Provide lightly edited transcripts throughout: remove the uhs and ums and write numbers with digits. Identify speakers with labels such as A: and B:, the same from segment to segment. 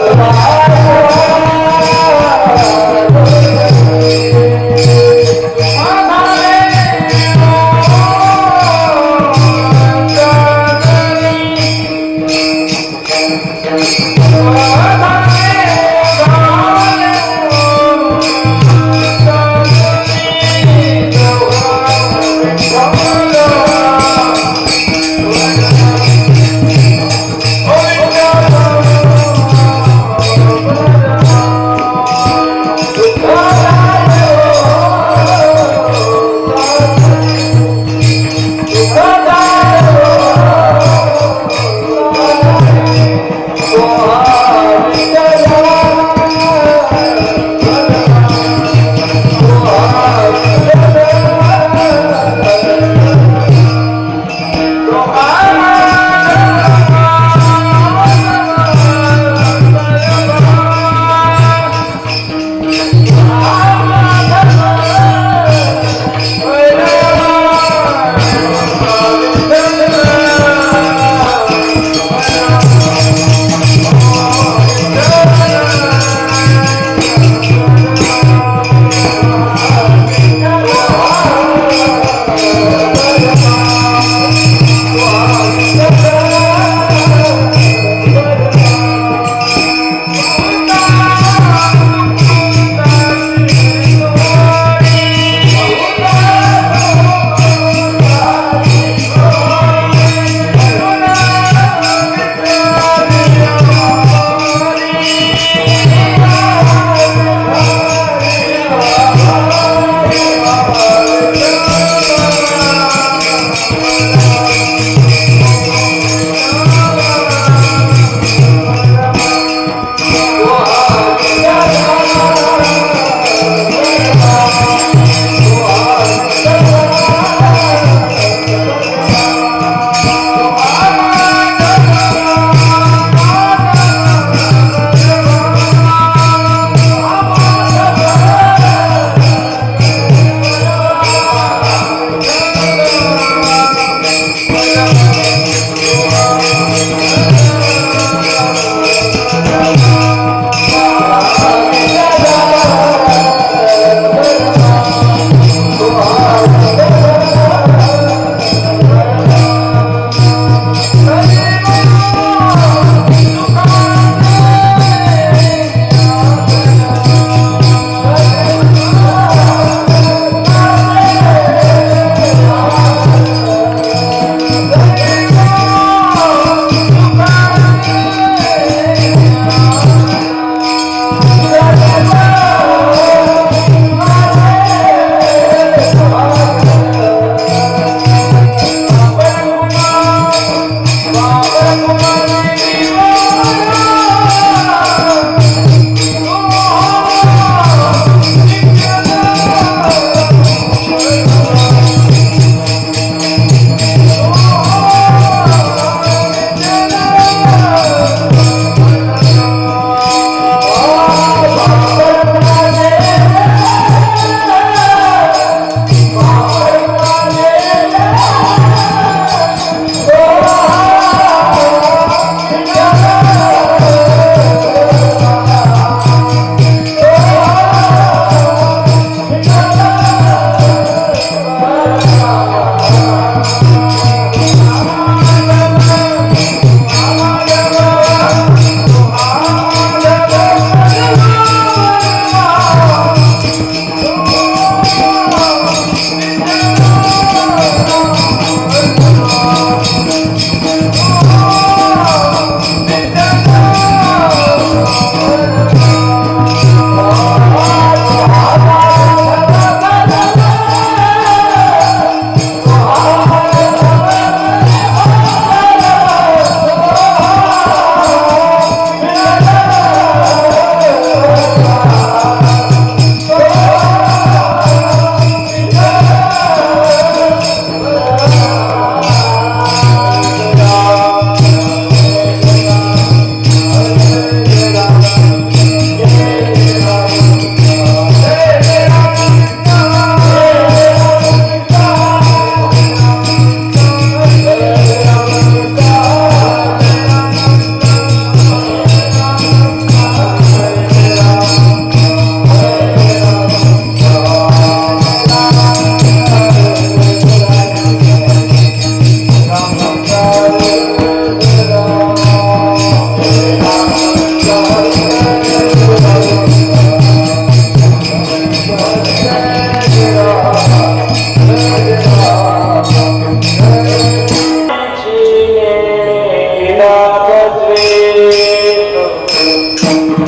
A: Oh,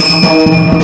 A: Hallelujah.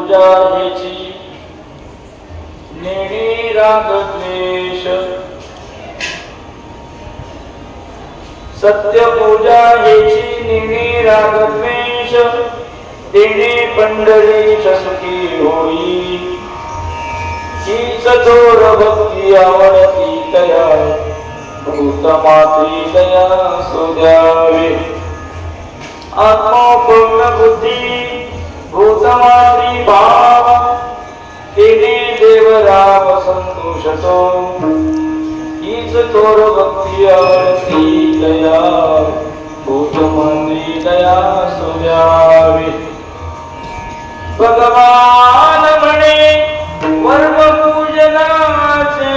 A: पूजा हेची नेणे राग द्वेष सत्य पूजा हेची नेणे राग द्वेष देणे पंढरीश सुखी होई हीच थोर भक्ती आवडती तया भूतमात्री दया सुद्यावे आत्मपूर्ण बुद्धी भूतमात्री भाव तेने देवराव संतोषतो हीच थोर भक्ती आवडती दया भूतमात्री दया सुद्यावे भगवान म्हणे वर्म पूजनाचे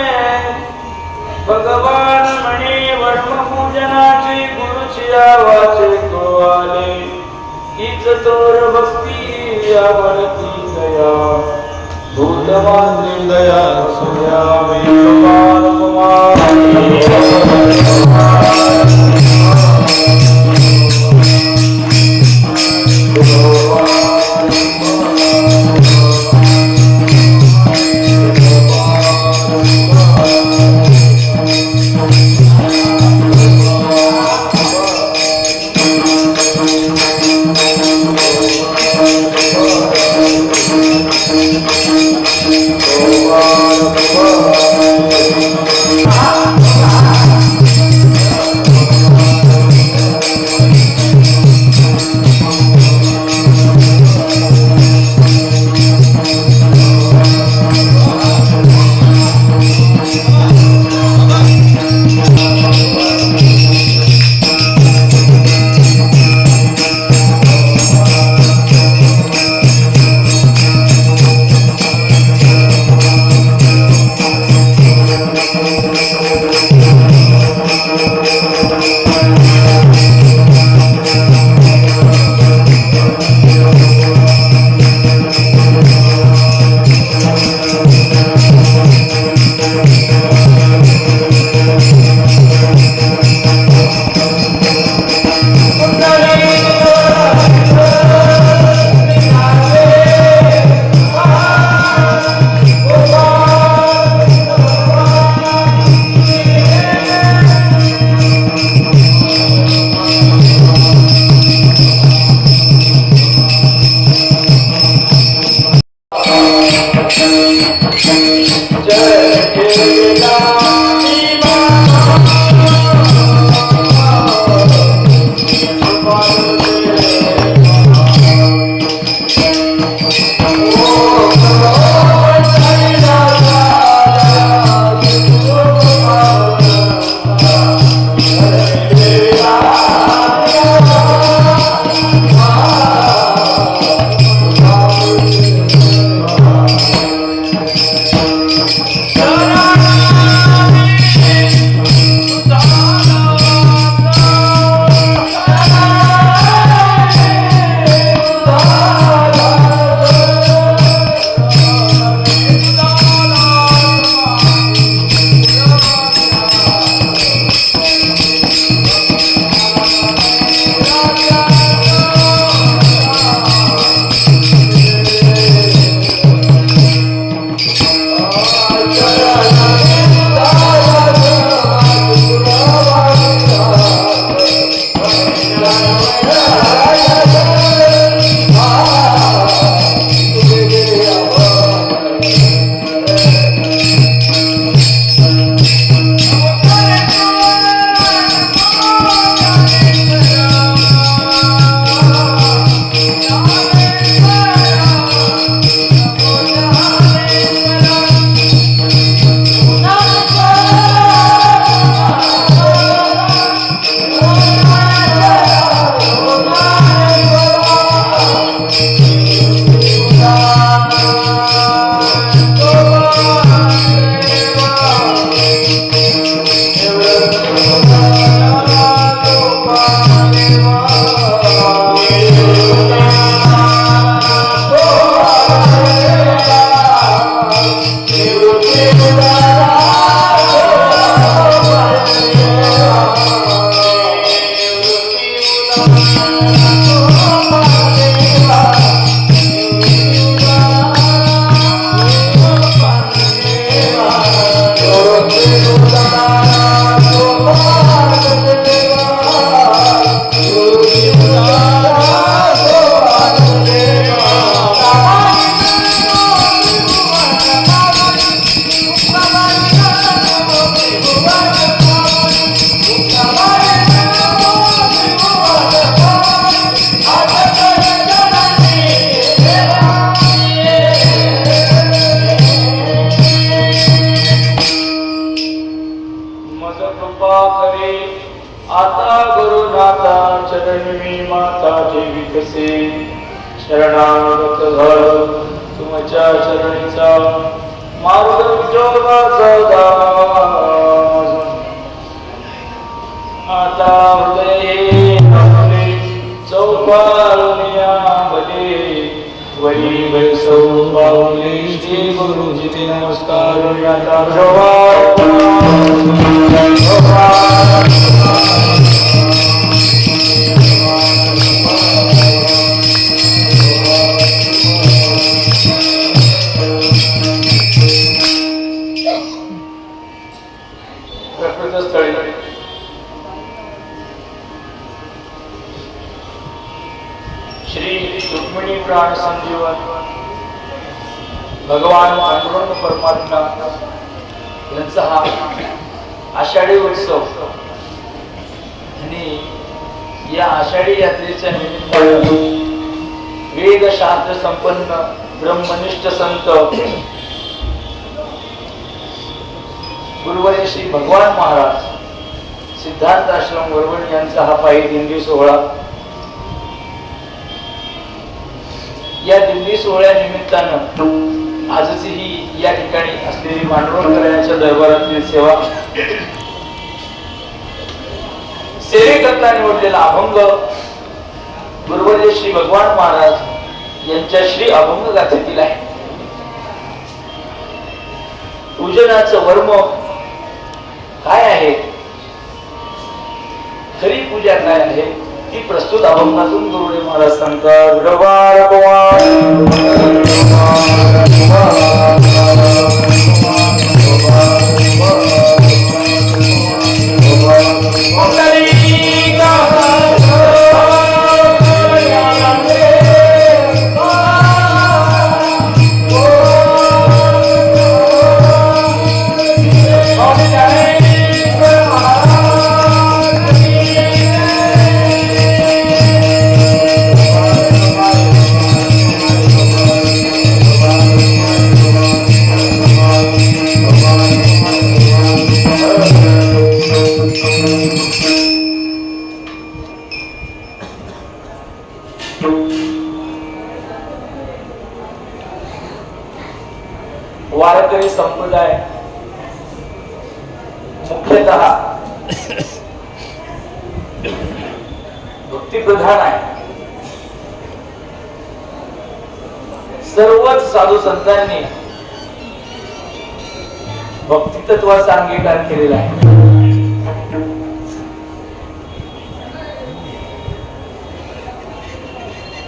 A: भगवान म्हणे वर्म पूजनाचे गुरुची आवाचे तो आले हीच तोर भक्ती आवडती दया भूतमात्री दया सुयावे कुमार कसे शरणागत झालो तुमच्या चरणीचा मार्ग विठोबाचा दास आता हृदय आपले चौपालनिया भले वरी वैसौ पावले श्री गुरुजी नमस्कार आता श्री रुक्मिणी प्राण संजीवन भगवान पांडुरंग परमात्मा यांचा हा आषाढी उत्सव आणि या आषाढी यात्रेच्या निमित्ताने वेद शास्त्र संपन्न ब्रह्मनिष्ठ संत गुरुवर्य श्री भगवान महाराज सिद्धार्थ आश्रम वरवणी यांचा हा पायी दिंडी सोहळा या दिंडी सोहळ्या निमित्तानं आजची ही या ठिकाणी असलेली मांडवकरांच्या दरबारातील सेवा सेवेकरता निवडलेला अभंग गुरुवर्य श्री भगवान महाराज यांच्या श्री अभंग गाथेतील आहे. पूजनाचं वर्म काय आहे, खरी पूजा काय आहे ती प्रस्तुत अभंगातून गुरुदेव महाराज सांगतात. वारकरी संप्रदाय मुख्यतः भक्तिप्रधान आहे. सर्वच साधू संतांनी भक्ती तत्वाचा अंगीकार केलेला आहे.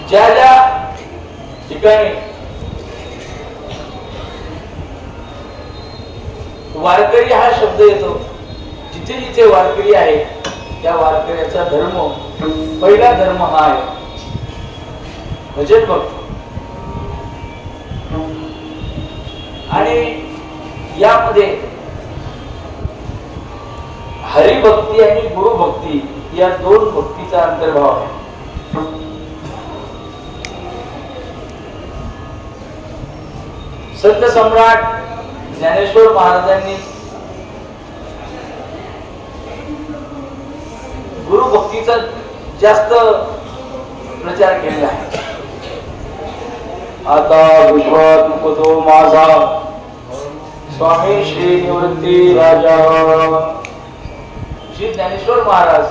A: ज्या ज्या ठिकाणी वारकरी हा शब्द येतो, जिथे जिथे वारकरी आहे त्या वारकऱ्याचा धर्म पहिला धर्म हा आहे भजन भक्ती. आणि यामध्ये हरिभक्ती आणि गुरुभक्ती या दोन भक्तीचा अंतर्भाव आहे. संत सम्राट ज्ञानेश्वर महाराजांनी गुरुभक्तीचा जास्त प्रचार केलेला आहे. आता विश्वात मुकतो माझा स्वामी श्री निवृत्ती राजा. श्री ज्ञानेश्वर महाराज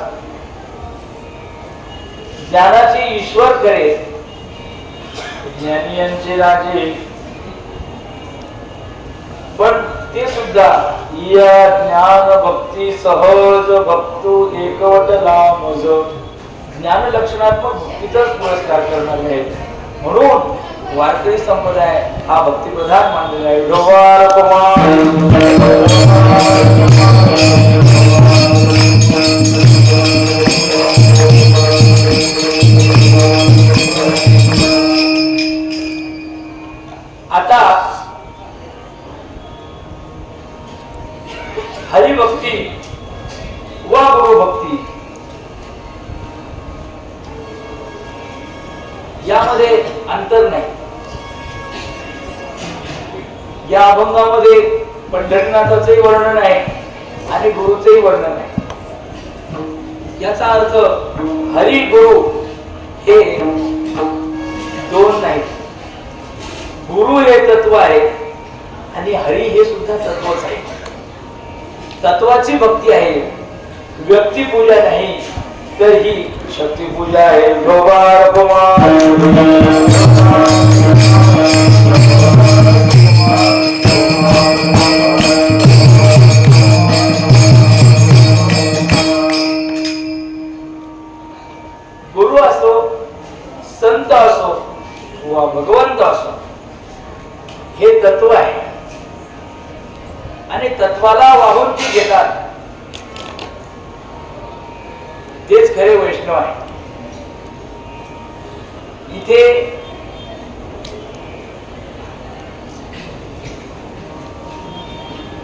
A: ज्ञानाचे ईश्वर करे ज्ञानियांचे राजे, पण ते सुद्धा या ज्ञान भक्ती सहज भक्तू एकवटला मज ज्ञान लक्षणात्मक भक्तीचाच पुरस्कार करणार आहे. म्हणून वारकरी संप्रदाय हा भक्तिप्रधान मानलेला आहे. आता हरिभक्ती व गुरुभक्ती यामध्ये अंतर नाही. या अभंगामध्ये पंढरीनाथाचंही वर्णन आहे आणि गुरुचंही वर्णन आहे. याचा अर्थ हरी गुरु हे दोन नाही. गुरु हे तत्व आहे आणि हरी हे सुद्धा तत्वच आहे. तत्वाची भक्ती आहे, व्यक्ती पूजा नाही, तर ही शक्ती पूजा आहे. गुरु असो, संत असो किंवा भगवंत असो, हे तत्व आहे आणि तत्वाला वाहून ती घेतात, तेच खरे वैष्णव आहे. इथे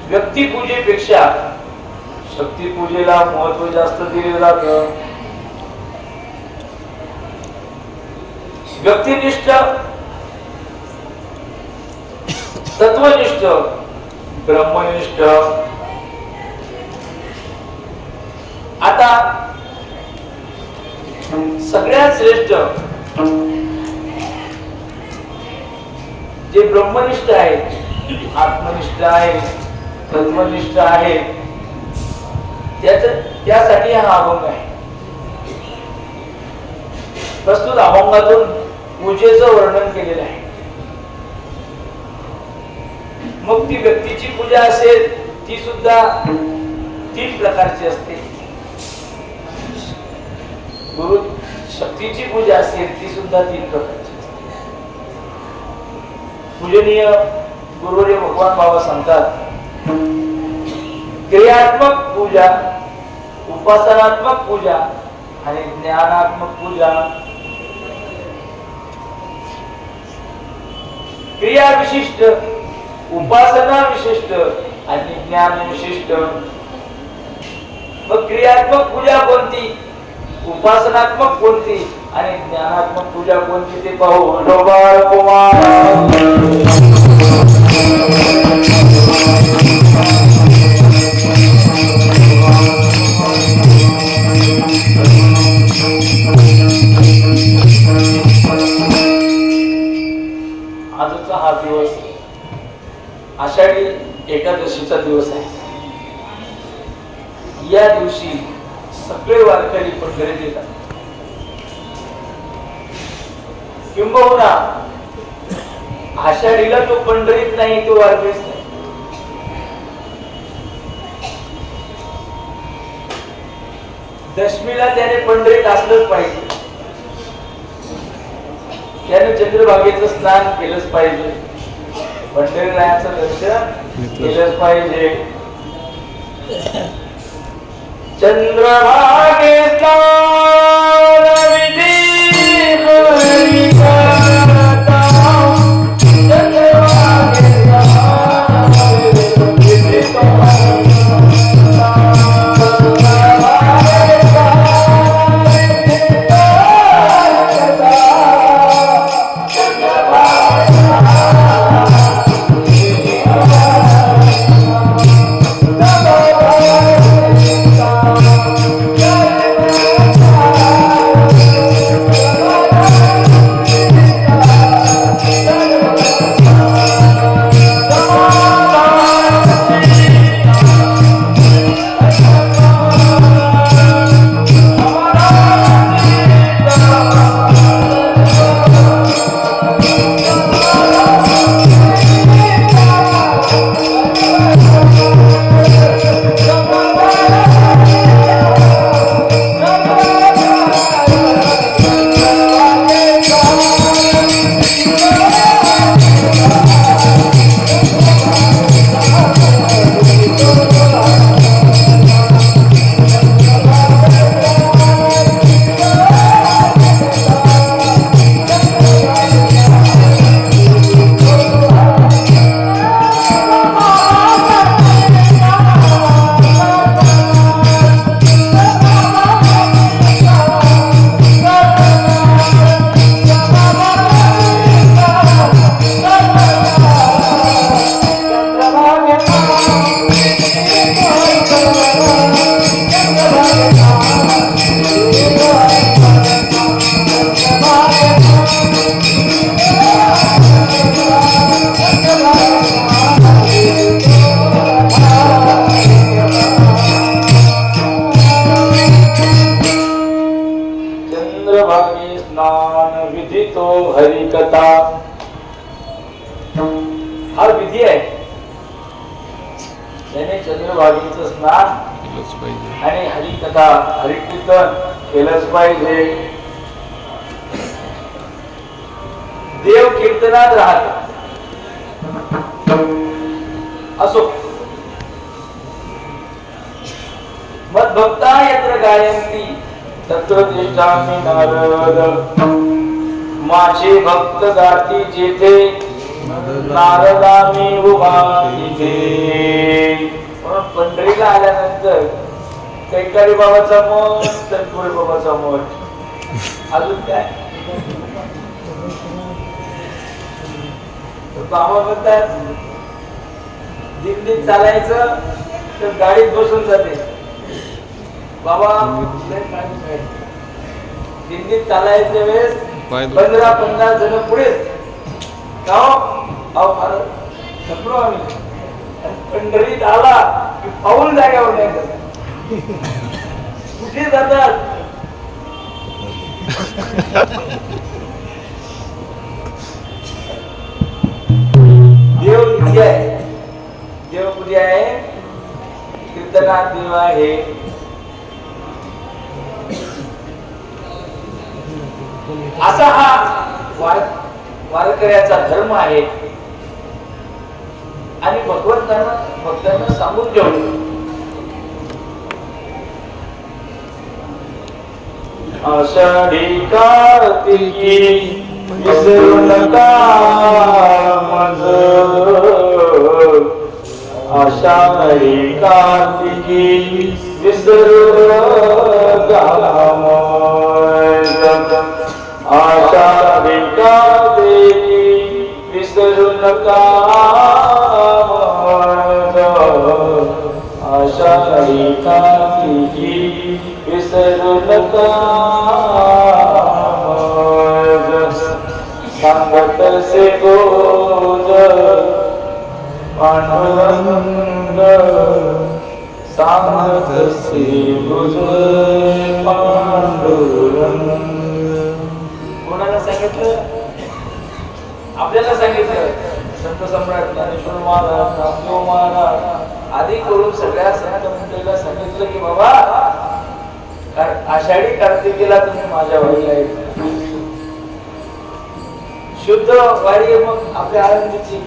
A: व्यक्तिपूजेपेक्षा शक्तिपूजेला महत्व जास्त दिले जातं. व्यक्तिनिष्ठ, तत्वनिष्ठ, ब्रह्मनिष्ठ. आता सगळ्यात श्रेष्ठ जे ब्रह्मनिष्ठ आहेत, आत्मनिष्ठ आहेत, तत्वनिष्ठ आहेत, त्यासाठी हा अभंग आहे. प्रस्तुत अभंगातून पूजेचं वर्णन केलेलं आहे. मग ती व्यक्तीची पूजा असेल, ती सुद्धा 3 प्रकारची असते. गुरु शक्तीची पूजा असेल, ती सुद्धा 3 प्रकारची असते. पूजनीय गुरुदेव भगवान बाबा सांगतात, क्रियात्मक पूजा, उपासनात्मक पूजा आणि ज्ञानात्मक पूजा. क्रिया विशिष्ट, उपासना विशिष्ट आणि ज्ञान विशिष्ट. मग क्रियात्मक पूजा कोणती, उपासनात्मक कोणती आणि ज्ञानात्मक पूजा कोणती ते पाहू. आजचा हा दिवस आषाढी एकादशीचा दिवस आहे. या दिवशी सगळे वारकरी पंढरीत येतात. किंबहुना आषाढीला तो पंढरीत नाही, तो वारकरीच नाही. दशमीला त्याने पंढरीत असलंच पाहिजे, त्याने चंद्रभागेचं स्नान केलंच पाहिजे, पंढरीरायाचं दर्शन केलंच पाहिजे. चंद्रभागे स्नान विधी करता, चंद्रभागे स्नान विधी हा विधी आहे. त्याने चंद्रभागेचं स्नान आणि हरिकथा हरिकीर्तन केलंच पाहिजे. देव कीर्तनात राहत असो. मद्भक्ता यत्र गायन्ति तत्र तिष्ठामि नारद. माझे भक्त गाती जेथे नारदामी उभा तिथे. पंढरीला आल्यानंतर कैकाडी बाबाचा मठ, तनपुरे बाबाचा मठ, अजून काय बाबा म्हणतात दिल्लीत चालायचं तर गाडीत बसून जाते. बाबा दिल्लीत चालायच्या वेळेस 15-15 जण पुढे पंढरीत आला की पाऊल जाग्यावर नाही करत. कुठे जातात? देव किती आहे? देव कुठे आहे? कीर्तनात देव आहे. असा हा वारकऱ्याचा धर्म आहे. आणि भक्तांना सांगून ठेवलं आषाढी कार्तिकी विसरू नका मज. आषाढी कार्तिकी विसरू नका मज. आषाढी कार्तिकी विसरू नका मज. आषाढी कार्तिकी विसरू नका मज. सांगत से गोज पांडुरंग. सांगत से गोज पांडुरंग. कोणाला सांगितलं? आपल्याला सांगितलं. संत सम्राट ज्ञानेश्वर महाराज, नामदेव महाराज आदी करून सगळ्या संत मंडळीला सांगितलं की बाबा आषाढी कार्तिकीला तुम्ही माझ्या वारीला यायचं. शुद्ध वारी मग आपल्या आळंदीची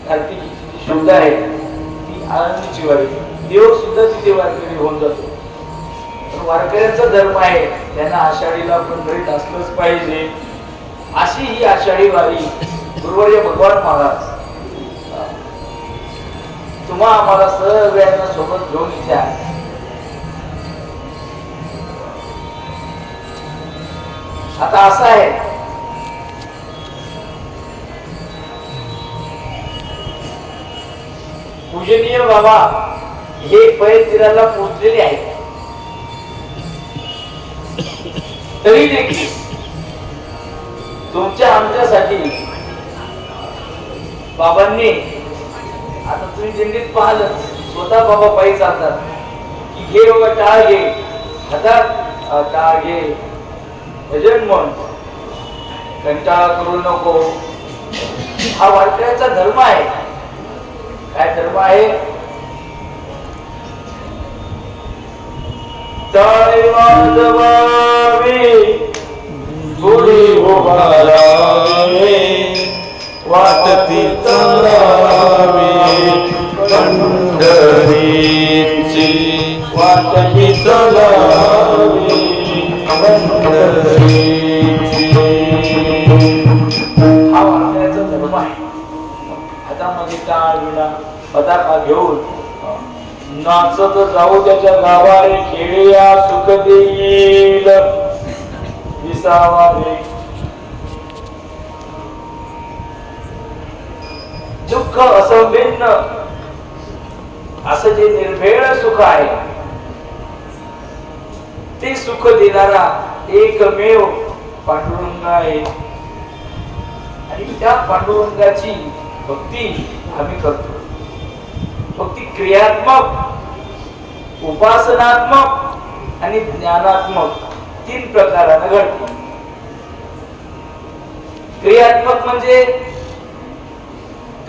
A: कार्तिकीची जी शुद्ध आहे ती आळंदीची वारी. देव सुद्धा तिथे वारकरी होऊन जातो. पण वारकऱ्यांचा धर्म आहे त्यांना आषाढीला पंढरीत असलंच पाहिजे. अशी ही आषाढी वारी गुरुवर्य भगवान महाराज तुम्हा आम्हाला सगळ्यांना सोबत घेऊन इथे आहे. आता असं आहे पूजनीय बाबा हे पैतीराला पोहोचलेले आहेत. तरी देखील तुमच्या आमच्यासाठी बाबांनी आता तुम्ही दिंडीत पाहिलं स्वतः बाबा पायी चालतात की घे बाबा टाळ घे हातात टाळ घे भजन म्हण कंटाळा करू नको. हा वारकऱ्याचा धर्म आहे. काय धर्म आहे? टाळी वाजवावी गुढी उभारावी वाटती चालावी पंढरीची वाटती चालावी पंढरीची. हा वारकऱ्याचा धर्म आहे. हातामध्ये टाळ विणा पताका घेऊन नाचत जाऊ त्याच्या गावाने खेड्या सुख देईल विसावाने. दुःख असंभिन्न असं जे निर्भेळ सुख आहे ते सुख देणारा एकमेव पांडुरंग आहे. आणि त्या पांडुरंगाची भक्ती आम्ही करतो. भक्ती क्रियात्मक, उपासनात्मक आणि ज्ञानात्मक 3 प्रकाराने घडते. क्रियात्मक म्हणजे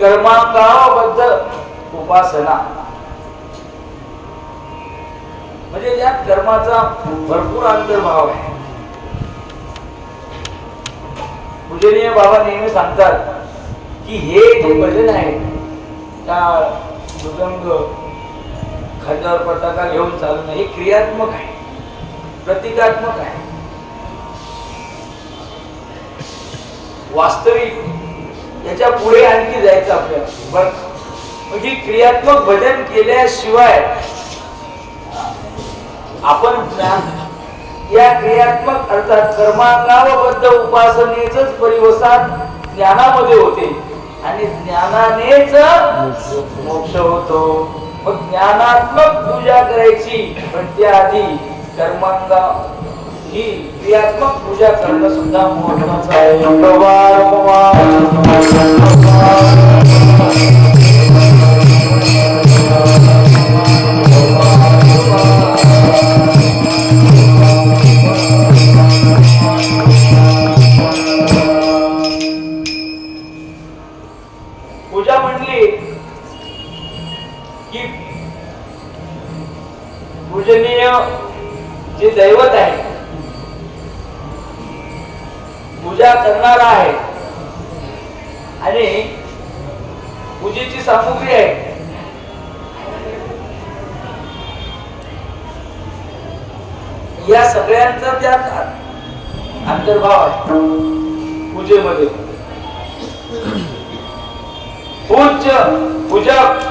A: कर्मांगाबद्ध उपासना म्हणजे यात कर्माचा भरपूर अंतर्भाव आहे. पूजनीय बाबा नेहमी सांगतात की हे जे भजन आहे त्या मृदंग खांद्यावर पताका घेऊन चालणं हे क्रियात्मक आहे, प्रतिकात्मक आहे. वास्तविक याच्या पुढे आणखी जायचं आपल्याला. म्हणजे क्रियात्मक भजन केल्याशिवाय आपण या क्रियात्मक अर्थात कर्मांगाबद्ध उपासनेचंच परिवसान ज्ञानामध्ये होते आणि ज्ञानानेच मोक्ष होतो. मग ज्ञानात्मक पूजा करायची पण त्याआधी कर्मांगा ही क्रियात्मक पूजा करणं सुद्धा महत्वाचं आहे. पूजा म्हणली की पूजनीय जे दैवत आहे, पूजा करणारा आहे आणि पूजेची सामुग्री आहे. या सगळ्यांचा त्यात अंतर्भाव आहे पूजेमध्ये. पूज्य पूजक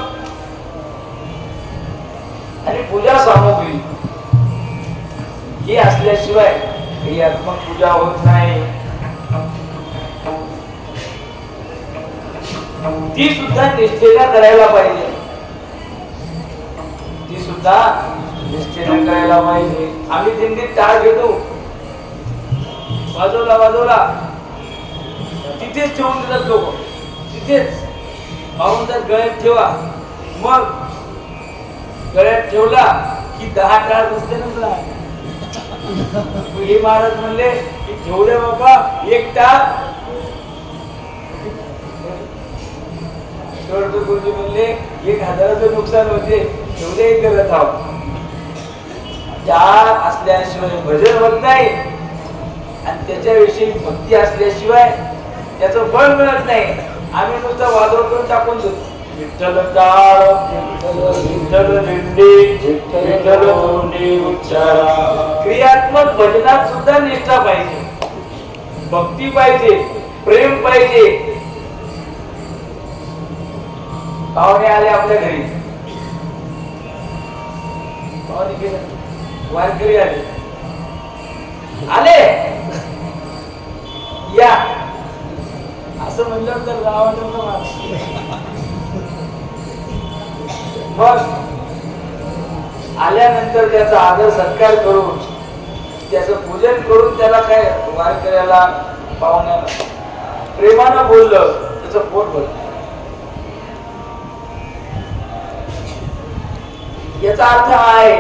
A: आणि पूजा सामुग्री ही असल्याशिवाय क्रियात्मक पूजा होत नाही. ती सुद्धा निष्ठेनं करायला पाहिजे. ती सुद्धा निष्ठेनं करायला पाहिजे. आम्ही दिंडीत टाळ घेतो, वाजवला तिथेच ठेवून देतात लोक. तिथेच पाहून गळ्यात ठेवा. मग गळ्यात ठेवला की 10 टाळ बसते ना. हे महाराज म्हणले की ठेवले बाबा एक टाळ. गुरुजी म्हणले 1000चं नुकसान होते, ठेवले एक करत आहोत. टाळ असल्याशिवाय भजन होत नाही आणि त्याच्याविषयी भक्ती असल्याशिवाय त्याचं फळ मिळत नाही. आम्ही नुसतं वाजवून टाकून देतो. विठ्ठल टाळ विठ्ठल दिंडी विठ्ठल तोंडी उच्चारा. क्रियात्मक भजनात सुद्धा निष्ठा पाहिजे, भक्ती पाहिजे, प्रेम पाहिजे. पाहुणे आले आपल्या घरी, पाहुणे गेले, वारकरी आले या असं म्हणलं तर गावाला मग आल्यानंतर त्याचा आदर सत्कार करून त्याचं पूजन करून त्याला काय वारकऱ्याला पाहुण्याला प्रेमानं बोललं, त्याचं पोट भरलं. याचा अर्थ हा आहे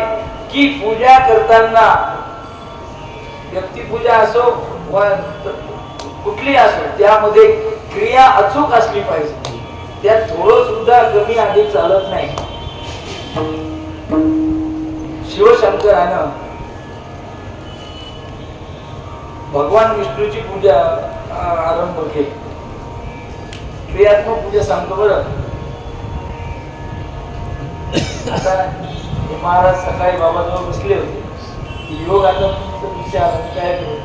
A: की पूजा करताना व्यक्तिपूजा असो वा कुठली असो त्यामध्ये क्रिया अचूक असली पाहिजे. त्यात थोडं सुद्धा कमी अधिक चालत नाही. शिवशंकरानं भगवान विष्णूची पूजा आरंभ केली. क्रियात्मक पूजा सांगतो बरं. आता महाराज सकाळी बाबाजवळ बसले होते. योग आता विचार काय करू.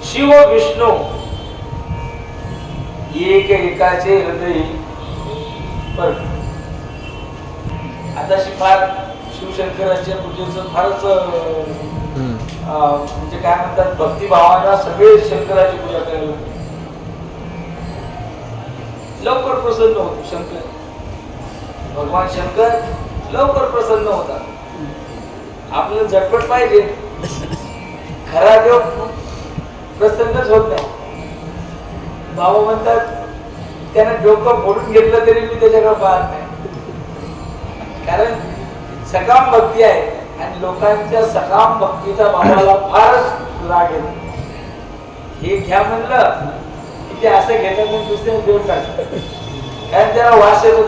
A: शिव विष्णू एक एकाचे हृदय पर. आता फार शिवशंकराच्या पूजेचं फारच म्हणजे काय म्हणतात भक्तिभावानं सगळे शंकराची पूजा करायला लवकर प्रसन्न होतो. शंकर भगवान शंकर लवकर प्रसन्न होतात. आपल्याला झटपट पाहिजे. खरा देव प्रसन्नच होत नाही. बाबा म्हणतात त्याने डोकं फोडून घेतलं तरी मी त्याच्याकडे पाहत नाही. कारण सकाम भक्ती आहे आणि लोकांच्या सकाम भक्तीचा बाबाला फारच राग येतो. हे घ्या म्हणलं की ते असं घेतात आणि दुसऱ्या देऊन टाकतात, कारण त्याला वास येतो,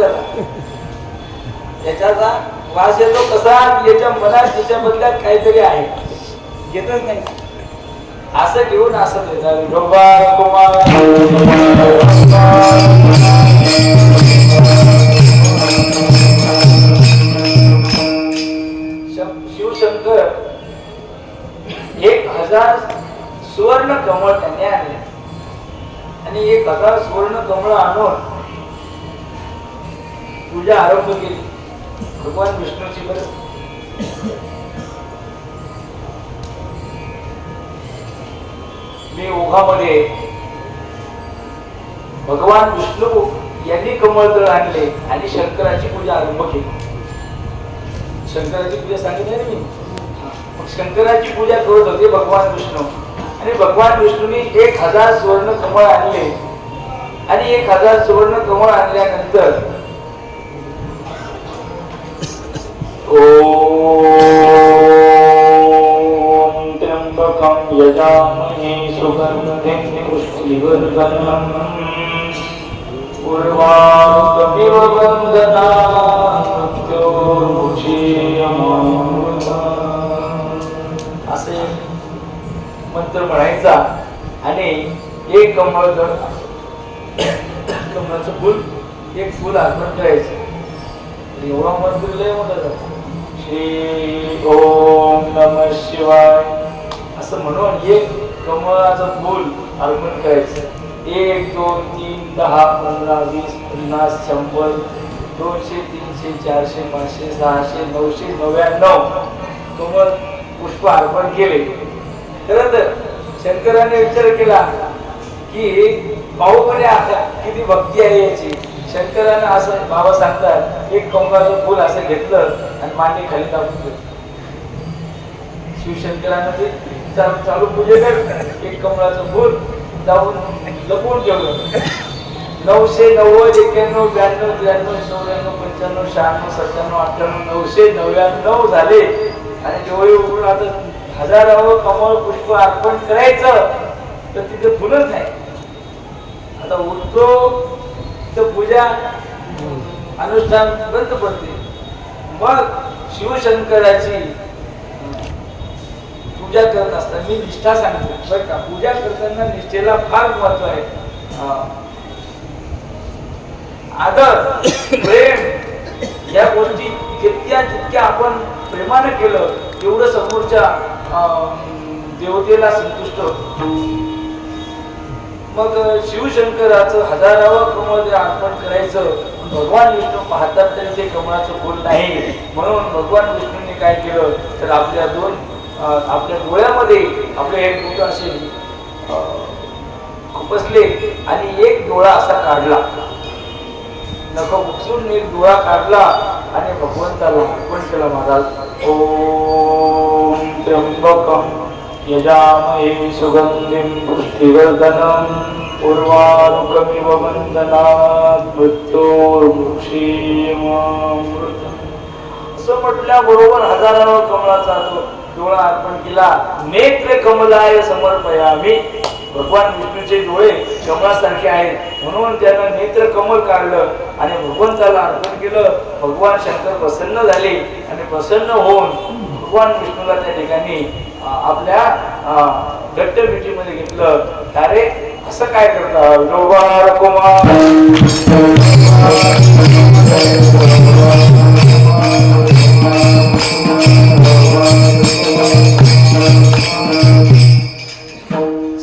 A: त्याचा वास येतो कसा, याच्या मनात त्याच्या बदल्यात काहीतरी आहे, घेतच नाही. असं घेऊन असं देतात. विठोबा कुमार शिवशंकर 1000 सुवर्ण कमळ त्यांनी आणले आणि 1000 सुवर्ण कमळ आणून पूजा आरंभ केली भगवान विष्णूची. बरं, मी ओघामध्ये भगवान विष्णू यांनी कमळतळ आणले आणि शंकराची पूजा आरंभ केली. शंकराची पूजा सांगितली ना मी. मग शंकराची पूजा करत होते भगवान विष्णू आणि भगवान विष्णूंनी 1000 सुवर्ण कमळ आणले आणि 1000 सुवर्ण कमळ आणल्यानंतर ओम त्र्यंबकं यजामहे सुगन्धिं पुष्टिवर्धनम् उर्वारुकमिव बन्धनात् असे मंत्र म्हणायचा आणि एक कमळाचं फुल, एक फुल अर्पण करायचं. एवढा मंत्र लय मोठा. श्री ओम नमः शिवाय असं म्हणून एक कमळाचं फुल अर्पण करायचं. 1 2 3 10 15 20 50 100 200 300 400 500 600 999 कमळ पुष्प अर्पण केले. खरं तर शंकराने विचार केला की पाहू बरे आता किती भक्ती आहे याची. शंकराने असं बाबा सांगतात, एक कमळाचं फुल असं घेतलं आणि मांडी खाली टाकून घेतलं. शिवशंकरानं ते चालू पूजेत एक कमळाचं फुल जाऊन लपवून ठेवलं. 990 91 92 93 94 95 96 97 98 999 झाले आणि डोळे उघडून आता 1000व कमळ पुष्प अर्पण करायचं तर तिथे फुलच नाही. आता उठतो तर पूजा अनुष्ठान बंद पडते. मग शिवशंकराची पूजा करत असताना मी निष्ठा सांगतो बरं का. पूजा करताना निष्ठेला फार महत्व आहे. आदर, प्रेम या गोष्टी जितक्या आपण प्रेमाने केलं तेवढं समोरच्या देवतेला संतुष्ट होतो. मग शिवशंकराचं 1000व कमळ जे अर्पण करायचं, भगवान विष्णू पाहतात तरी ते कमळाचं फुल नाही. म्हणून भगवान विष्णूंनी काय केलं तर आपल्या डोळ्यामध्ये आपले एक बोट असे खुपसले आणि एक डोळा असा काढला, नख उचलून एक डोळा काढला आणि भगवंताला अर्पण केला. महाराज ओम त्र्यंबकं यजामहे सुगन्धिं पुष्टिवर्धनम् उर्वारुकमिव बन्धनात् मृत्योर्मुक्षीयमामृतम् असं म्हटल्याबरोबर 1000वा कमळाचा डोळा अर्पण केला. नेत्र कमलाय समर्पयामि. भगवान विष्णूचे डोळे कमळासारखे आहेत म्हणून त्यानं नेत्र कमल काढलं आणि भगवंताला अर्पण केलं. भगवान शंकर प्रसन्न झाले आणि प्रसन्न होऊन भगवान विष्णूला त्या ठिकाणी आपल्या घट्ट मिठीमध्ये घेतलं. अरे असं काय करता विठोबा कुमार.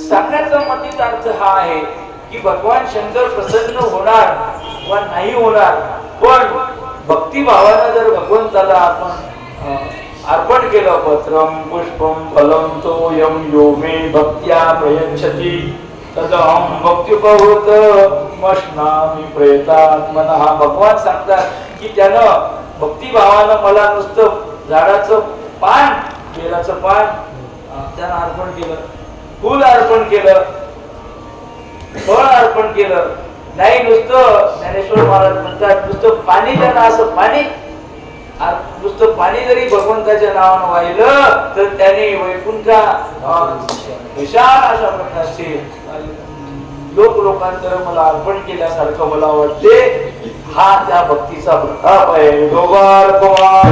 A: सांगण्याचा मतित अर्थ हा आहे की भगवान शंकर प्रसन्न होणार वा नाही होणार, पण भक्तिभावानं जर भगवंताला आपण अर्पण केलं. पत्रम पुष्पम फलम तोयम यो मे भक्त्या प्रयच्छति तदहं भक्त्युपहृत मश्नामि प्रयतात्मनः. भगवान सांगतात की त्यानं भक्तिभावानं मला नुसतं झाडाचं पान, बेलाचं पान त्यानं अर्पण केलं, फूल अर्पण केलं, फळ अर्पण केलं नाही. नुसतं ज्ञानेश्वर महाराज म्हणतात नुसतं पाणी त्यानं असं नुसतं पाणी जरी भगवंताच्या नावानं वाहिलं तर त्याने वैकुंठा विशाल अशा प्रकारचे लोक लोकांतर मला अर्पण केल्यासारखं मला वाटते. हा त्या भक्तीचा प्रताप आहे. गोपाळ कुमार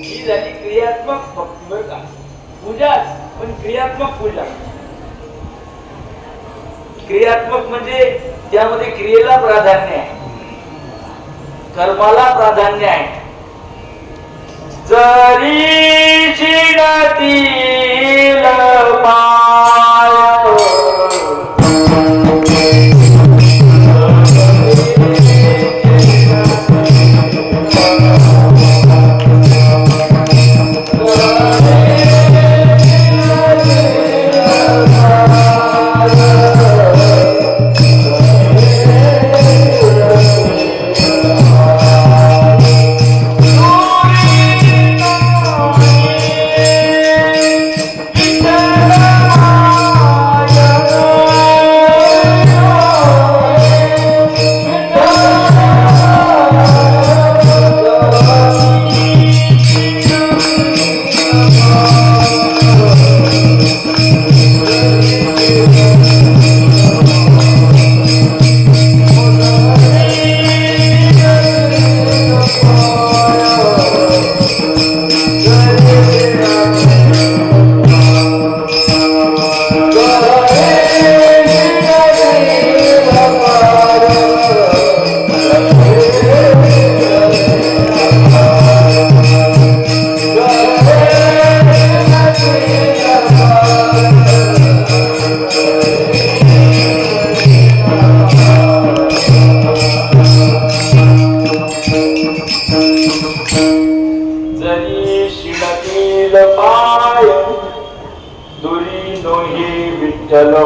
A: ही झाली क्रियात्मक भक्ती. बरं का, पूजाच पण क्रियात्मक पूजा. क्रियात्मक म्हणजे त्यामध्ये क्रियेला प्राधान्य आहे, कर्माला प्राधान्य आहे. जरी चिरतील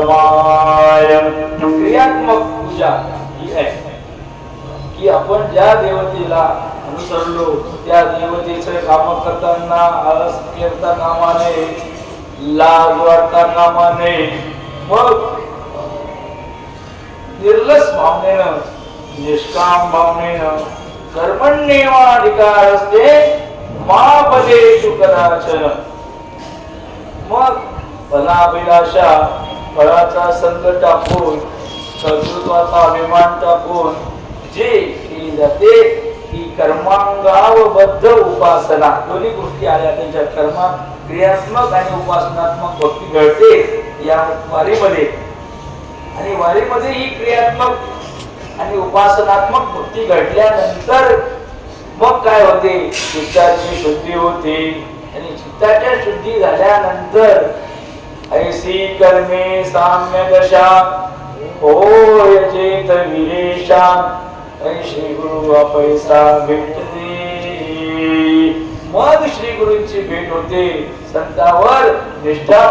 A: पाय क्रियात्मक पूजा ही आहे की आपण ज्या देवतेला अनुसरलो त्या देवतेचे काम करताना आळस करता कामा नये, लाज वाटता कामा नये. मग निर्लस भावनेनं, निष्काम भावनेनं कर्मण्येवाधिकार असते मा फलेषु कदाचन. मग फलाभिलाषा, फळाचा संग टाकून, कर्तृत्वाचा अभिमान टाकून जे केली जाते ती कर्मांगावबद्ध उपासना. दोन्ही गोष्टी आल्या त्यांच्या. कर्मा क्रियात्मक आणि उपासनात्मक भक्ती घडते या वारीमध्ये. आणि वारीमध्ये ही क्रियात्मक आणि उपासनात्मक भक्ती घडल्यानंतर मग काय होते, चित्ताची शुद्धी होते. आणि चित्ताच्या शुद्धी झाल्यानंतर ऐसी कर्मे साम्य दशा होय चेत विरेशा. श्री गुरु पैसा भेटते. मग श्री गुरूंची भेट होते, संतावर निष्ठा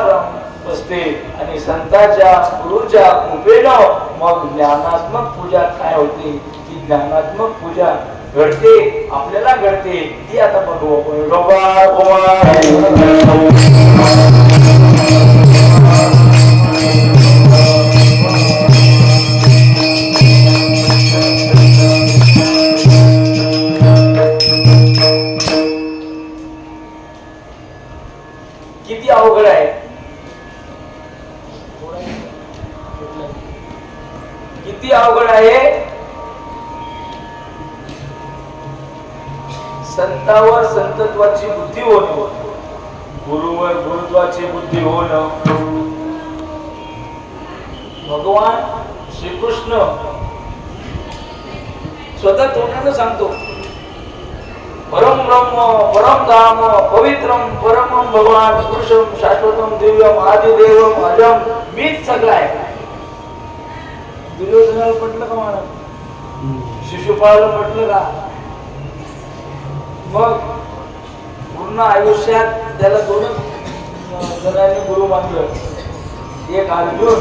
A: बसते आणि संताच्या गुरुच्या कृपेनं मग ज्ञानात्मक पूजा काय होते, ती ज्ञानात्मक पूजा घडते, आपल्याला घडते. ती आता बघू आपण. किती अवघड आहे, किती अवघड आहे. संतावर संतत्वाची बुद्धी होणं, गुरुवर गुरुत्वाची बुद्धी होणं. भगवान श्रीकृष्ण स्वतः तोंडानं सांगतो, परम ब्रह्म परम धाम पवित्रम परमम भगवान पुरुषम शाश्वतम दिव्यम आदिदेवम अजम. मीच सगळं आहे. दुर्योधनाला म्हटलं का महाराज, शिशुपाळाला म्हटलं का? मग पूर्ण आयुष्यात त्याला दोनच जणांनी गुरु मानलं, एक अर्जुन,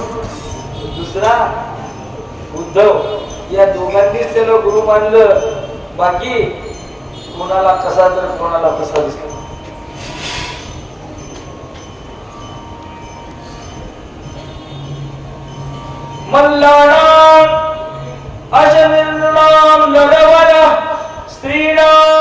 A: दुसरा उद्धव. या दोघांनीच त्याला गुरु मानलं. बाकी कोणाला कसा तर कोणाला कसा दिसला. मल्लानाम अशनिर्नाम नरवरा स्त्रीणाम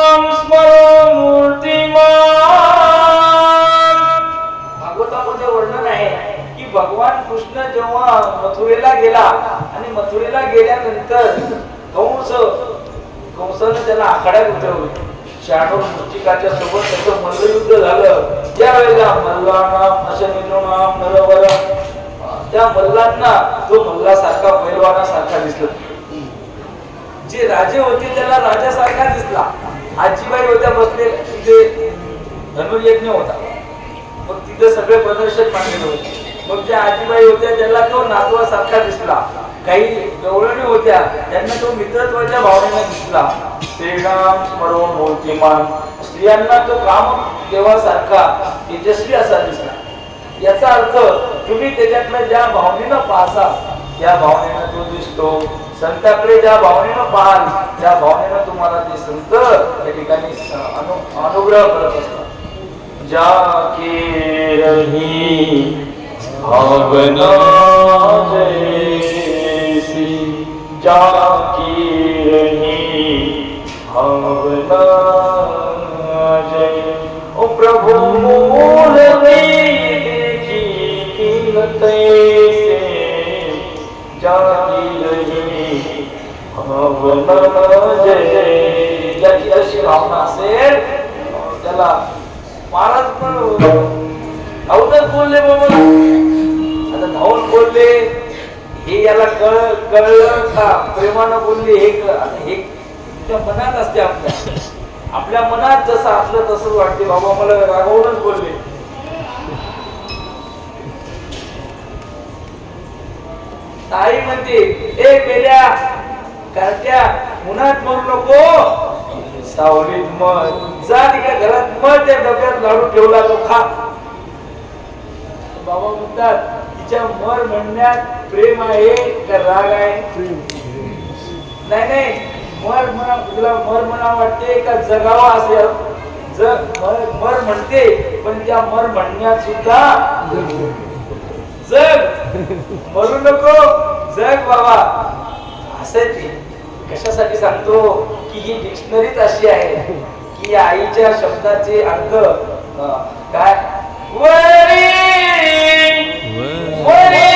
A: मथुरेला गेला आणि मथुरेला गेल्यानंतर कंसाने त्याला आखाड्यात उतरवलं. शाणूर मुष्टिकाच्या सोबत त्याचं मल्लयुद्ध झालं. त्यावेळेला मल्लानाम अशनिनाम नरवर, त्या मल्लांना तो मल्लासारखा पैलवानासारखा दिसला. जे राजे होते त्याला राजासारखा दिसला. आजीबाई होत्या बसले तिथे, धनुर्यज्ञ होता, मग तिथे सगळे प्रदर्शन मांडलेले होते. मग ज्या आजीबाई होत्या त्याला तो नातवासारखा दिसला. काही गवळणी होत्या त्यांना तो मित्रत्वाच्या भावनेने दिसला. श्रीराम स्मरो मूर्तिमान, स्त्रियांना तो काम देवासारखा तेजस्वी असा दिसला. याचा अर्थ तुम्ही त्याच्यातल्या ज्या भावनेनं पाहता त्या भावनेनं तो दिसतो. संताकडे ज्या भावनेनं पाहाल त्या भावनेनं तुम्हाला ते संत या ठिकाणी अनुग्रह करत असतात. जाके रही भावना जैसी, जाकी रही भावना जय। ओ प्रभु मूल देखी तैसे, जाकी रही भावना जय। ज्याची अशी भावना असेल त्याला महाराज पण अवधूत बोलले. बाबा आता भाऊन बोलले हे याला कळलं का प्रेमानं बोलले हे तुझ्या मनात असते. आपल्या मनात जसं असलं तसंच वाटते. बाबा मला रागवूनच बोलले. ताई म्हणते ए पेल्या कार्ट्या उन्हात मरू नको, सावलीत मर जा. तिच्या घरात मर, त्या डब्यात लाडू ठेवला तो खा. बाबा म्हणतात तिच्या मर म्हणण्यात प्रेम आहे का राग आहे? नाही नाही, मर म्हणा, तुला मर म्हणा वाटते का जगावा असेल? मर म्हणते पण त्या मर म्हणण्यात सुद्धा जग, मरू नको जग बाबा. असं ते कशासाठी सांगतो की ही डिक्शनरीच अशी आहे की आईच्या शब्दाचे अर्थ काय वरी वरी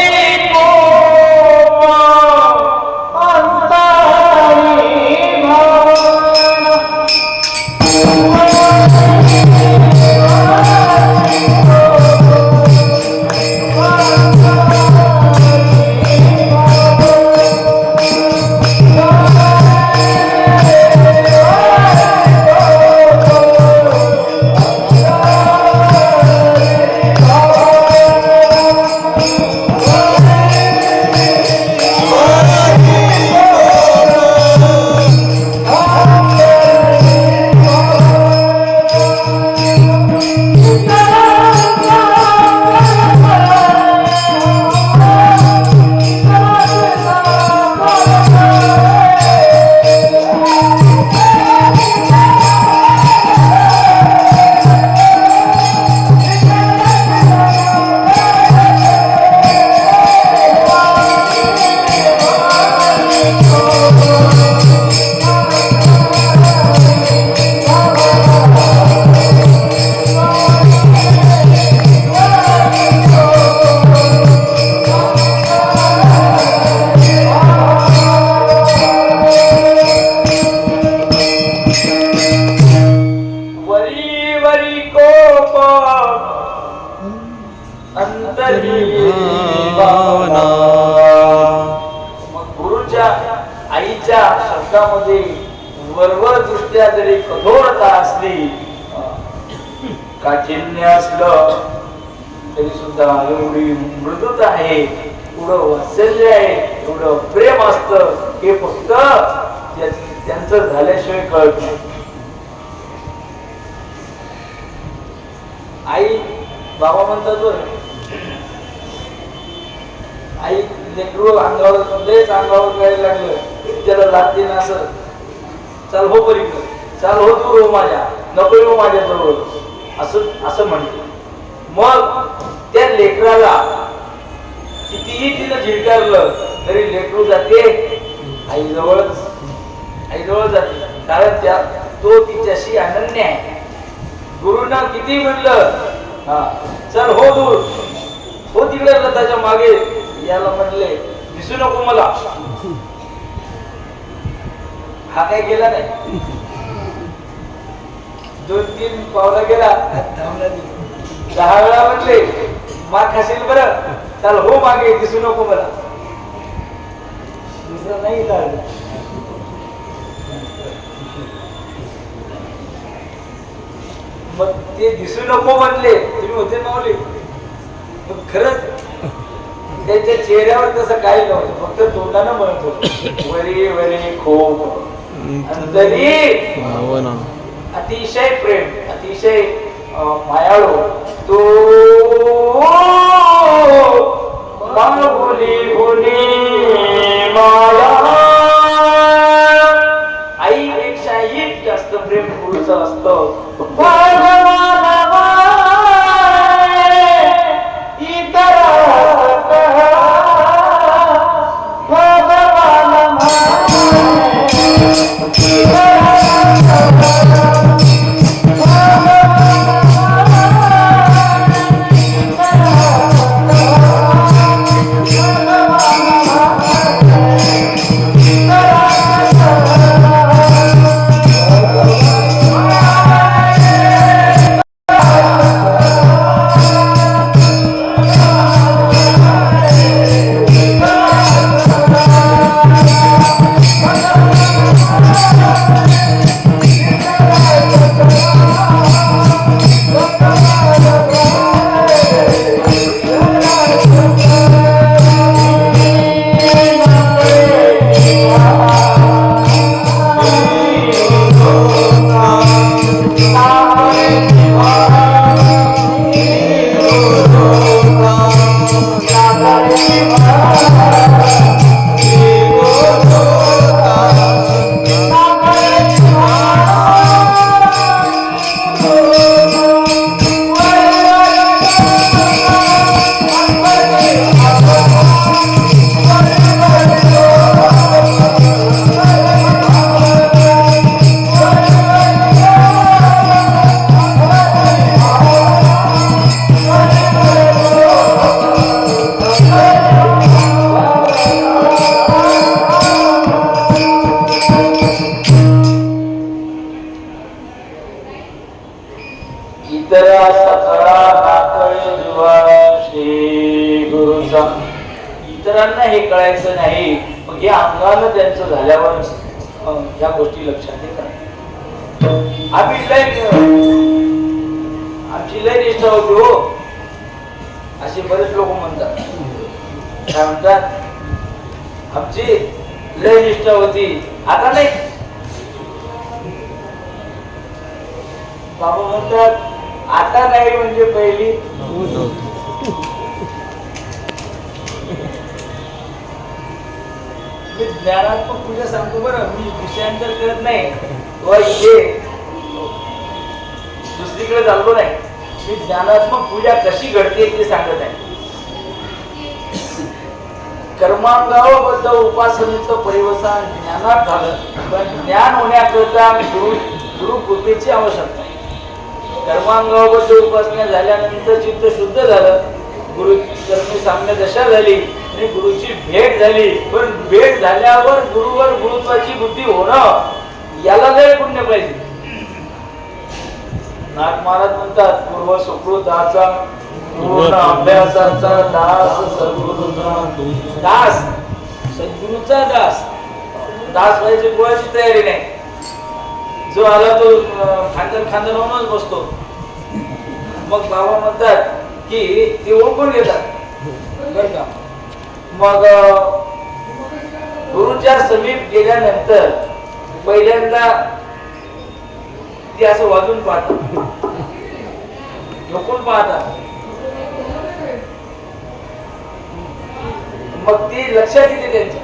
A: गुरुच्या आईच्या शब्दामध्ये वरवर दृष्ट्या जरी कठोरता असली, काठिण्य असलं तरी सुद्धा एवढी मृदुता आहे, एवढं वात्सल्य आहे, एवढं प्रेम असतं हे फक्त त्यांचं झाल्याशिवाय कळत नाही. आई बाबा म्हणतात आई लेकरू अंगावर लयच अंगावर गायला लागलं त्याला लागते ना असं, चाल हो परी चाल हो तू रो माझ्या, नको येऊ माझ्या जवळ असं असं म्हणते. मग त्या लेकराला कितीही तिनं झिडकारलं तरी लेकरू जाते आईजवळ जाते, कारण त्या तो तिच्याशी अनन्य आहे. गुरुना किती म्हणलं हा चल हो दूर हो तिकडे त्याच्या मागे याला म्हटले दिसू नको मला. हा काय गेला नाही, 2-3 पावला गेला. 10 वेळा म्हटले माग खाशील बरं, चाल हो मागे, दिसू नको मला. दुसरा नाही इथं. मग ते दिसू नको म्हणले, तुम्ही होते मावले. मग खरंच त्याच्या चेहऱ्यावर तसं काही नव्हतं, फक्त तोंडानं म्हणत होत वरी वरी खूप अंतरी अतिशय प्रेम, अतिशय मायाळू. तो भोली भोली माया, आईपेक्षाही जास्त प्रेम गुरुचं असतं. इतरांना हे कळायचं नाही, मग हे अंगानं त्यांचं झाल्यावर या गोष्टी लक्षात येतात. आमची लय निष्ठा होती हो, असे बरेच लोक म्हणतात. काय म्हणतात, आमची लय निष्ठा होती, आता नाही. बाबा म्हणतात आता नाही म्हणजे पहिली. मी ज्ञानात्मक पूजा सांगतो बरं, मी विषयांतर करत नाही किंवा इथे दुसरीकडे चाललो नाही. मी ज्ञानात्मक पूजा कशी घडते ते सांगत आहे. कर्मांगाबद्ध उपासनेचं परिवसन ज्ञानात झालं, पण ज्ञान होण्याकरता गुरु कृपेची आवश्यकता आहे. कर्मांगाबद्ध उपासना झाल्यानंतर चित्त शुद्ध झालं, गुरु चरणी साम्य दशा झाली आणि गुरुची भेट झाली. पण भेट झाल्यावर गुरुवर गुरुत्वाची बुद्धी होणं, याला लय पुण्य पाहिजे. नाथ महाराज म्हणतात, पूर्व सुकृताचा पूर्ण अभ्यासाचा दास सद्गुरूचा दास, सद्गुरूचा दास. दास व्हायची कोणाची तयारी नाही. जो आला तो खांदन होऊनच बसतो. मग बाबा म्हणतात की ते ओळखून घेतात बर का. मग गुरुच्या समीप गेल्यानंतर पहिल्यांदा ते असं वाजून पाहतात, झोपून पाहतात. मग ती लक्षात येते त्यांच्या,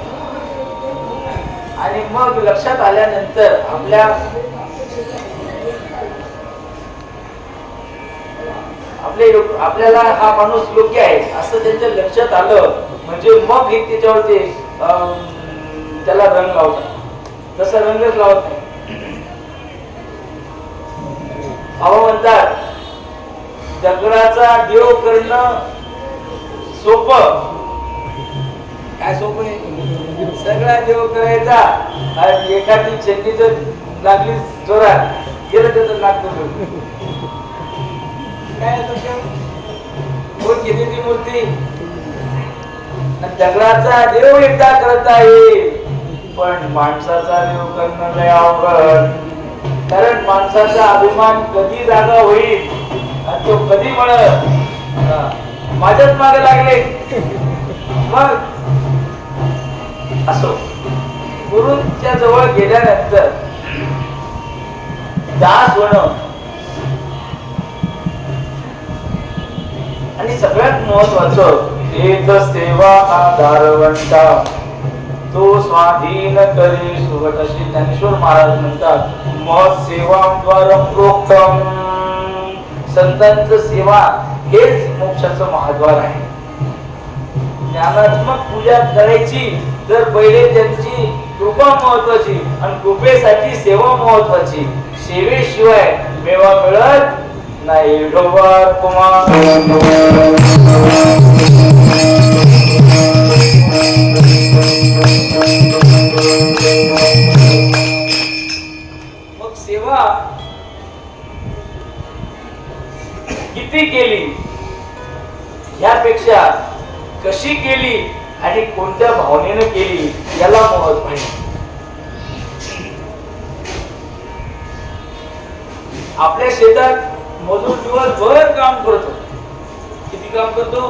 A: आणि मग लक्षात आल्यानंतर आपल्याला हा माणूस योग्य आहे असं त्यांच्या लक्षात आलं म्हणजे मग हे त्याच्यावर ते त्याला रंग लावतात. तसा रंगच लावत नाही. अहो म्हणतात, दगडाचा देव करणं सोपं काय सोपं आहे? सगळा देव करायचा आणि एखादी चटणी जर लागली जोरात गेलं त्याचं लागतं काय कोण घेते ती मूर्ती? दगडाचा देव एकदा करता येईल, पण माणसाचा देव करणं लय अवघड. कारण माणसाचा अभिमान कधी जागा होईल आणि तो कधी म्हणत माझ्याच मागे लागले. मग असो, गुरूंच्या जवळ गेल्यानंतर दास होणं आणि सगळ्यात महत्वाचं एक सेवा आधारवंता तो स्वाधीन करे सुगत, अशी ज्ञानेश्वर महाराज म्हणतात. मत सेवाद्वारं प्रोक्तम, संतांचं सेवा हेच मोक्षाचं महाद्वार आहे. ज्ञानात्मक पूजा करायची तर पहिले त्यांची कृपा महत्वाची आणि कृपेसाठी सेवा महत्वाची. सेवेशिवाय मेवा मिळत नाही. विठोबा कुमार मग सेवा किती केली यापेक्षा कशी केली आणि कोणत्या भावनेने केली याला महत्व आहे. आपल्या शेतात मजूर दिवसभर काम करतो. किती काम करतो?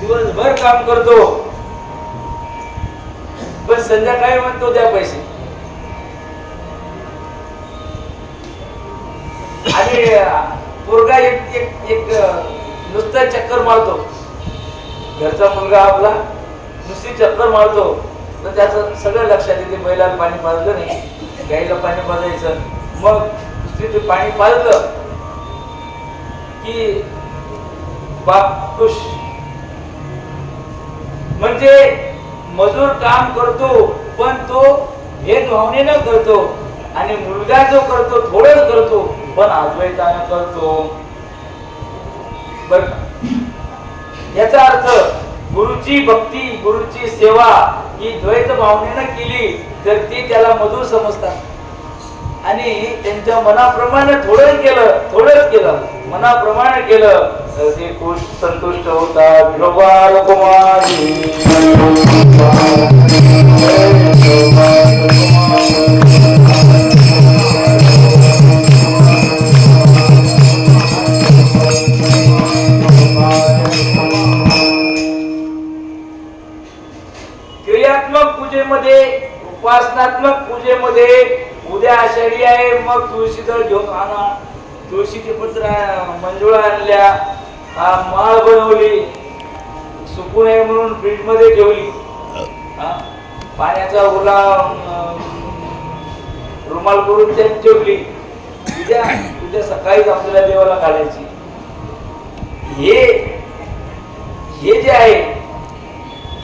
A: दिवसभर काम करतो, पण संध्याकाळी म्हणतो द्या पैसे. आणि पोरगा एक एक एक नुसता चक्कर मारतो. घरचा मुलगा आपला नुसती चक्कर मारतो, तर त्याचं सगळं लक्षात येते. बैलाला पाणी पाजलं नाही, गाईला पाणी पाजायचं. मग नुसती ते पाणी पाजलं की बाप खुश. म्हणजे मजूर काम करतो, पण तो भेदभावनेनं करतो. आणि मुलगा जो करतो थोडंच करतो, पण अद्वैतानं करतो. बर, याचा अर्थ गुरुची भक्ती, गुरुची सेवा ही द्वैत भावनेनं केली तर ती त्याला मधुर समजतात. आणि त्यांच्या मनाप्रमाणे थोडंच केलं, मनाप्रमाणे केलं तर ते खुश संतुष्ट होतात. विठोबा कुमारी क्रियात्मक पूजेमध्ये, उपासनात्मक पूजेमध्ये उद्या आषाढी आहे, मग तुळशीदळ घेऊन आणा. तुळशीचे पत्र मंजुळा आणल्या, माळ बनवली, सुकू नये म्हणून फ्रीज मध्ये ठेवली. पाण्याचा ओला रुमाल करून त्यात ठेवली. उद्या सकाळीच आपल्याला देवाला घालायची. हे जे आहे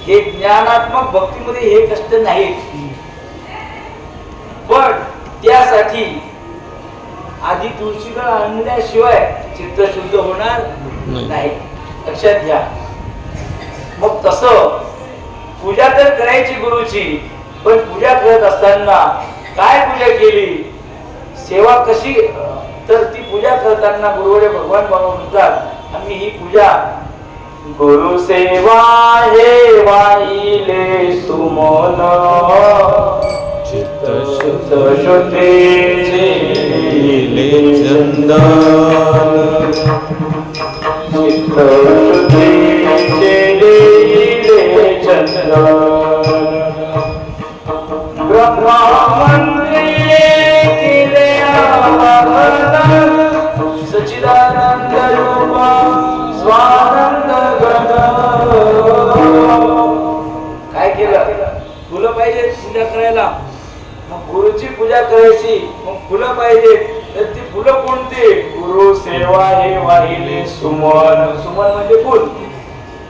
A: हे ज्ञानात्मक भक्तीमध्ये हे कष्ट नाही. पण त्यासाठी आधी तुळशीदळ आणल्याशिवाय चित्त शुद्ध होणार नाही, लक्षात घ्या. मग तसं पूजा तर करायची गुरुची, पण पूजा करत असताना काय पूजा केली, सेवा कशी, तर ती पूजा करताना गुरुवरे भगवान बाबा म्हणतात आम्ही ही पूजा गुरु सेवा हे वाहिले सुमन चित्त शुद्ध शुद्धीले चंदन चित्त शुद्धीले चंदन ब्रह्मांडे केले आवाहन सच्चिदानंद रूप स्वानंद घन. काय केलं? फुलं पाहिजे पूजा करायला, मग गुरुची पूजा करायची, मग फुलं पाहिजे. तर ती फुलं कोणती? गुरु सेवा हे वाहिले सुमन. सुमन म्हणजे फुल.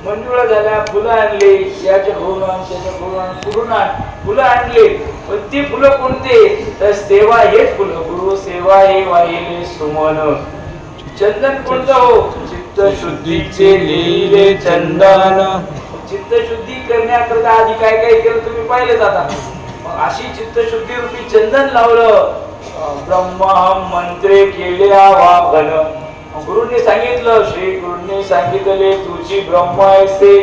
A: मंजुळा झाल्या, फुलं आणली, याच्या घरून आण, त्याच्या घरून आण, कुठून आण, फुलं आणली. पण ती फुलं कोणती? तर सेवा हेच फुलं. गुरु सेवा हे वाहिले सुमन. चंदन कोणतं? हो, चित्त शुद्धीचे लिहिले चंदन. चित्तशुद्धी करण्याकरता आधी काय काय केलं तुम्ही पाहिलं आता. मग अशी चित्तशुद्धी रूपी चंदन लावलं, ब्रह्महम मंत्रे केले आवाहन. गुरुने सांगितलं, श्री गुरुने सांगितले तुझी ब्रह्म ऐसे,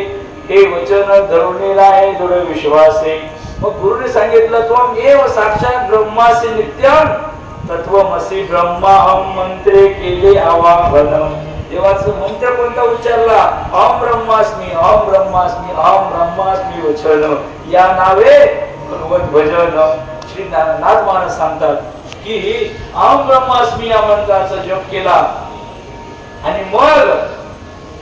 A: हे वचन धरुणीला आहे दृढ विश्वासे. मग गुरुने सांगितलं त्वम एव साक्षात ब्रह्मासी नित्यम तत्वमसी ब्रह्महम मंत्रे केले आवाहन. देवाचं मंत्र कोणता उच्चारला? अहम ब्रह्मास्मी, अहम ब्रह्मास्मी, अहम ब्रह्मास्मी वचन. या नावे भगवत भजन. श्री नाथ महाराज सांगतात की अहम ब्रह्मास्मी या मंत्राचा जप केला आणि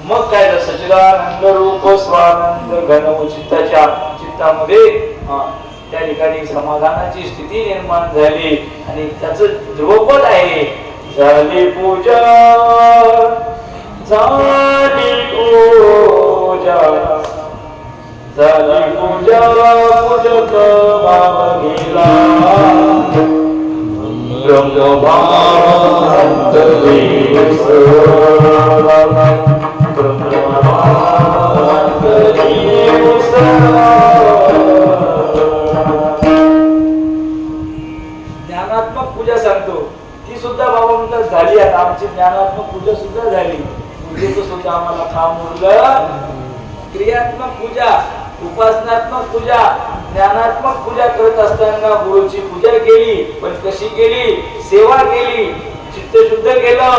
A: मग काय झालं? सच्चिदानंद रूप स्वानंद घन चित्तामध्ये त्या ठिकाणी समाधानाची स्थिती निर्माण झाली आणि त्याचं ध्रुवपद आहे झाली पूजा, झाली पूजा, झाली पूजा, पूजक भाव गेला ब्रह्मभाव अंतरी ज्ञानात्मक पूजा सांगतो ती सुद्धा बाबा म्हणतात झाली. आता आमची ज्ञानात्मक पूजा सुद्धा झाली. पूजेचं सुद्धा आम्हाला काम उरलं. क्रियात्मक पूजा, उपासनात्मक पूजा, ज्ञानात्मक पूजा करत असताना गुरुची पूजा केली. पण कशी केली? सेवा केली, चित्तशुद्ध केलं,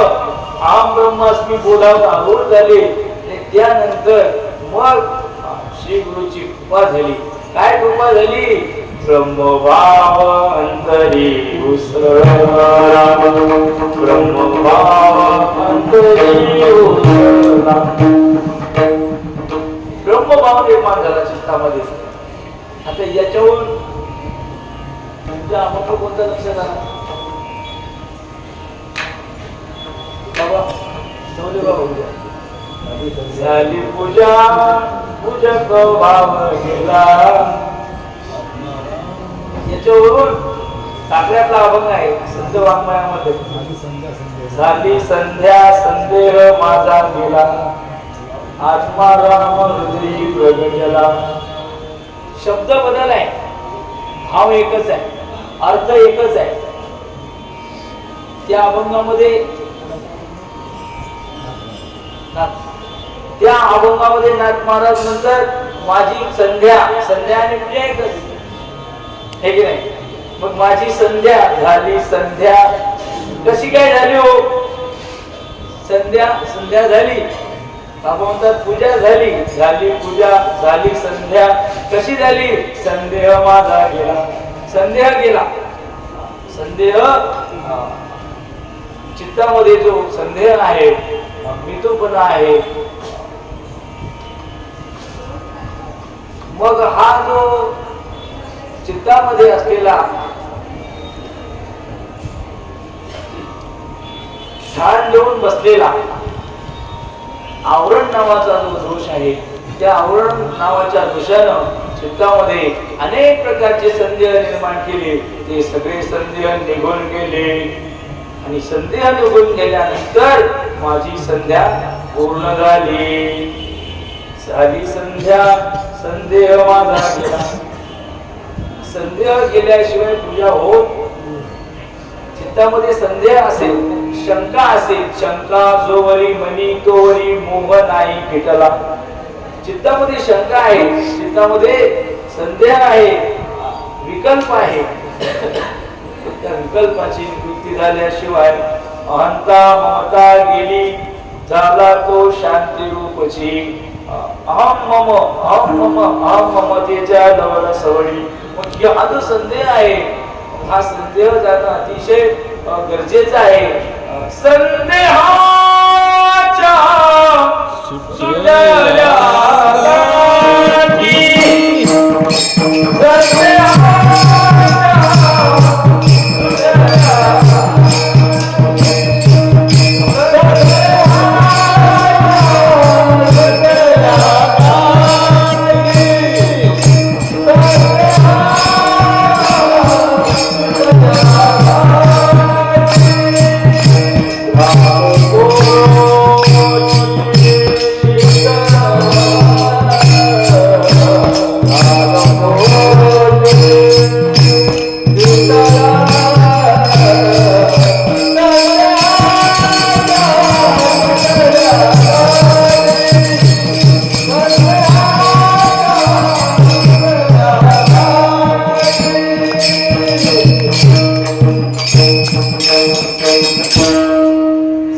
A: अहम ब्रह्मास्मी बोलावं आरूढ झाले. त्यानंतर मग श्री गुरुची कृपा झाली. काय कृपा झाली? ब्रह्मभाव अंतरी उसळला, ब्रह्मभाव अंतरी उसळला. ब्रह्मभाव निर्माण झाला चित्तामध्ये. आता याच्यावर तुमच्या अभंग कोणता लक्षात आला? बाबा नवले बाबा झाली पूजा, पूजक भाव गेला. याच्यावरून टाकल्यातला अभंग आहे संत वाङ्मयामध्ये. झाली संध्या, संदेह माझा गेला, आत्मा राम हृदयी प्रगटला. शब्द बदल आहे, भाव एकच आहे, अर्थ एकच आहे. त्या अभंगामध्ये नाथ महाराज म्हणतात माझी संध्या, संध्या आणि पूजा एकच हे की नाही. मग माझी संध्या झाली. संध्या कशी काय झाली हो? संध्या संध्या झाली. बाबा म्हणतात पूजा झाली, झाली पूजा, झाली संध्या. कशी झाली? संदेह माझा गेला. संदेह गेला. संदेह चित्तामध्ये जो संदेह आहे, मिथुपणा आहे, मग हा जो चित्तामध्ये असलेला ध्यान देऊन बसलेला आवरण नावाचा जो दोष आहे, त्या आवरण नावाच्या दोषानं चित्तामध्ये अनेक प्रकारचे संदेह निर्माण केले. ते सगळे संदेह निघून गेले आणि संदेह निघून गेल्यानंतर माझी संध्या पूर्ण झाली. झाली संध्या, संदेह माझा गेला. संदेह गेल्याशिवाय पूजा होत. चित्तामध्ये संदेह असेल, शंका असेल, शंका जोवरी मनी तोवरी मोह नाही पेटला. चित्तामध्ये शंका आहे, चित्तामध्ये संदेह आहे, विकल्प आहे. त्या विकल्पाची निवृत्ती झाल्याशिवाय अहंता ममता गेली, झाला तो शांती रूपची. अहम मम, अहम मम, अहम ममतेच्या लवण सवडी. मग हा जो संदेह आहे, हा संदेह जाणं अतिशय गरजेचं आहे. संदेहाच्या सुटल्या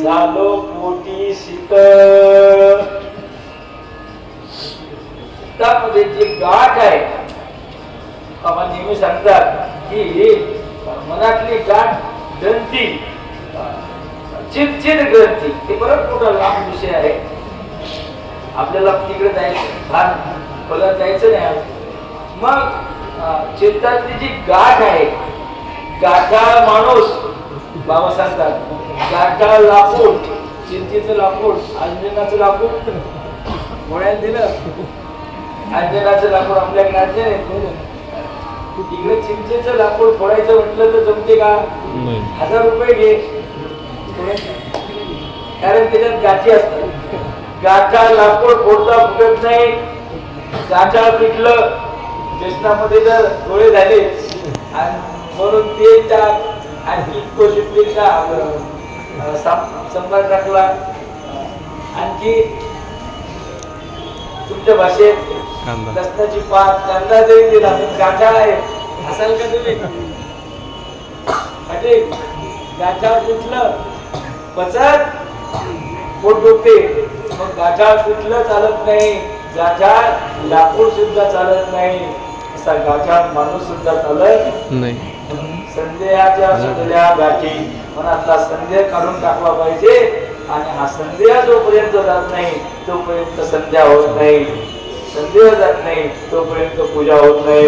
A: झालो पोटी शीतळ. त्यामध्ये जी गाठ आहे, आम्हाला नेहमी सांगतात की मनातली गाठ ग्रंथी, चिडचिड ग्रंथी, हे बरंच मोठा लांब विषय आहे. आपल्याला तिकडे जायचं, भान बोलत जायचं नाही. मग चित्तातली जी गाठ आहे, गाठाळ माणूस, बाबा सांगतात गाठाळ लाकूड, चिंचेचं लाकूड, अंजनाचं लाकूड गोळ्यात दिलं, अंजनाचं लाकूड आपल्याकडे आणलं. इकडे चिंचेचं लाकूड फोडायचं म्हटलं तर जमते का? 1000 रुपये घे, कारण त्याच्यात गाठी असतात. गाठाळ लाकूड फोडता फुटत नाही. गाठाळ पिटलं, व्यसनामध्ये जर डोळे झाले आणि म्हणून ते टाक, आणखी कोशिंबीर का संभार टाकला, आणखी तुमच्या भाषेत लसणाची पात, कांदा जरी दिला, गाठाळ आहे, असाल का तुम्ही? गाठाळ पिटलं पचत पोट दुखते. मग गाठाळ पिटलं चालत नाही, गाठाळ लाकूड सुद्धा चालत नाही, असा गाठाळ माणूस सुद्धा चालत नाही. संदेहाच्या सुटल्या गाठी, मनातला संदेह काढून टाकला पाहिजे. आणि हा संदेह जोपर्यंत जात नाही तोपर्यंत संध्या होत नाही. संदेह जात नाही तोपर्यंत पूजा होत नाही.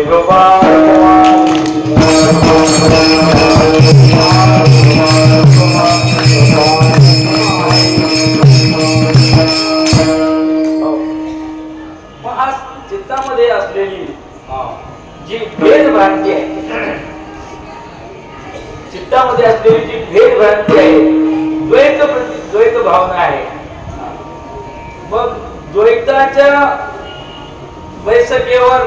A: मग आज चित्तामध्ये असलेली जी भेद भ्रांती आहे, चित्तामध्ये असलेली जी भेद भ्रांती आहे, द्वैत भावना आहे. मग द्वैताच्या वैसकेवर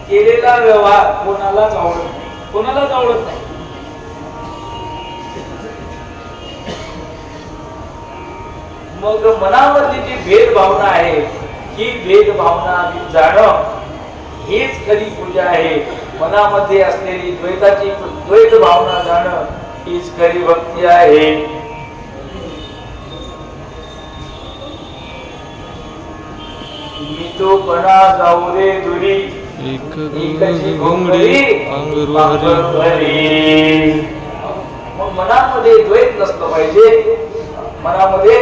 A: केलेला व्यवहार कोणालाच आवडत नाही, कोणालाच आवडत नाही. मग मनामधली जी भेद भावना आहे, ही भेद भावना जाणं हीच खरी पूजा आहे. मनामध्ये असलेली द्वैत भावना जाणं हीच खरी भक्ती आहे. मी तो पणा जाऊ रे दुरी, एकची घोंगडी पांघरू हरी. मग मनामध्ये द्वैत नसलं पाहिजे. मनामध्ये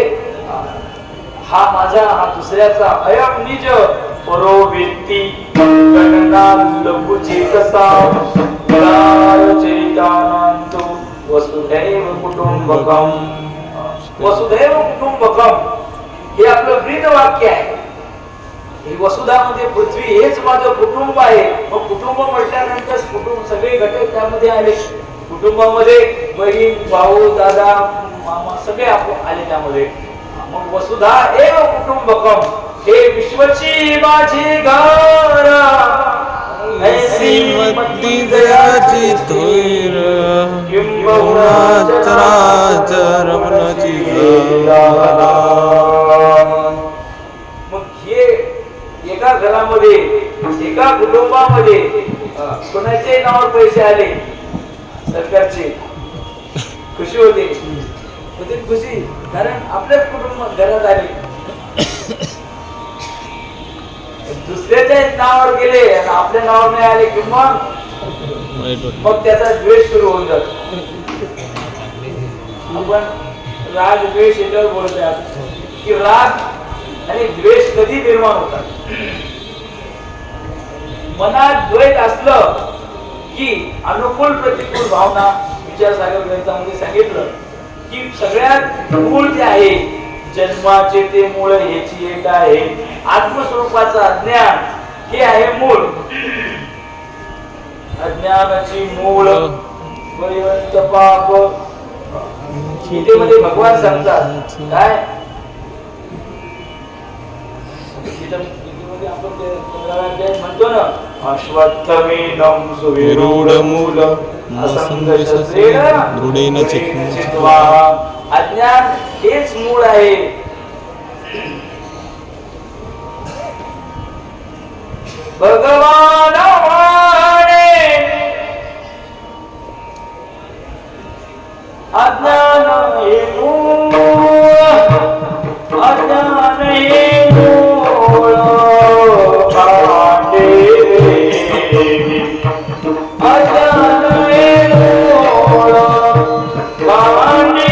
A: हा माझा, हा दुसऱ्याचा, अयम निज परो व्यक्ती गणना लघु चेतसा चैतानांतो वसुधैव कुटुंबकम. वसुधैव कुटुंबकम हे आपलं ब्रीद वाक्य आहे. ही वसुधामध्ये पृथ्वी हेच माझं कुटुंब आहे. मग कुटुंब म्हटल्यानंतर कुटुंब सगळे घटक त्यामध्ये आले. कुटुंबामध्ये बहीण, भाऊ, दादा, मामा सगळे आले त्यामध्ये. मग वसुधा एव कुटुंबकम, हे विश्वची माझी घरा, ऐसी मती दयाची थोर, किंबहुना चराचर मनाची घरा. मग हे एका घरामध्ये, एका कुटुंबामध्ये कोणाच्याही नावावर पैसे आले, सरकारचे, खुशी होते, खुशी, कारण आपल्याच कुटुंब घरात आले. दुसऱ्याच्या नावावर गेले आणि आपल्या नावावर नाही आले की मग त्याचा द्वेष सुरू होऊन जातो. आपण राग द्वेष याच्यावर बोलत आहे की राग आणि द्वेष कधी निर्माण होतात. मनात द्वैत असलं की अनुकूल प्रतिकूल भावना, विचारसागर ग्रंथामध्ये सांगितलं की सगळ्यात मूळ जे आहे जन्माचे ते मूळ ह्याची एक आहे आत्मस्वरूपाचं अज्ञान, हे आहे मूळ. अज्ञानाची मूळ परिवंत पाप. गीतेमध्ये भगवान सांगतात काय, गीतेमध्ये आपण 15व्या अध्यायात म्हणतो ना, अश्वत्थमेनं सुविरूढमूल असंगशस्त्रेण दृढेन चित्वा. अज्ञान हेच मूळ आहे. भगवान म्हणे अज्ञान हे मूळ अज्ञान हे मूळ भांडे अज्ञान हे मूळ भांडे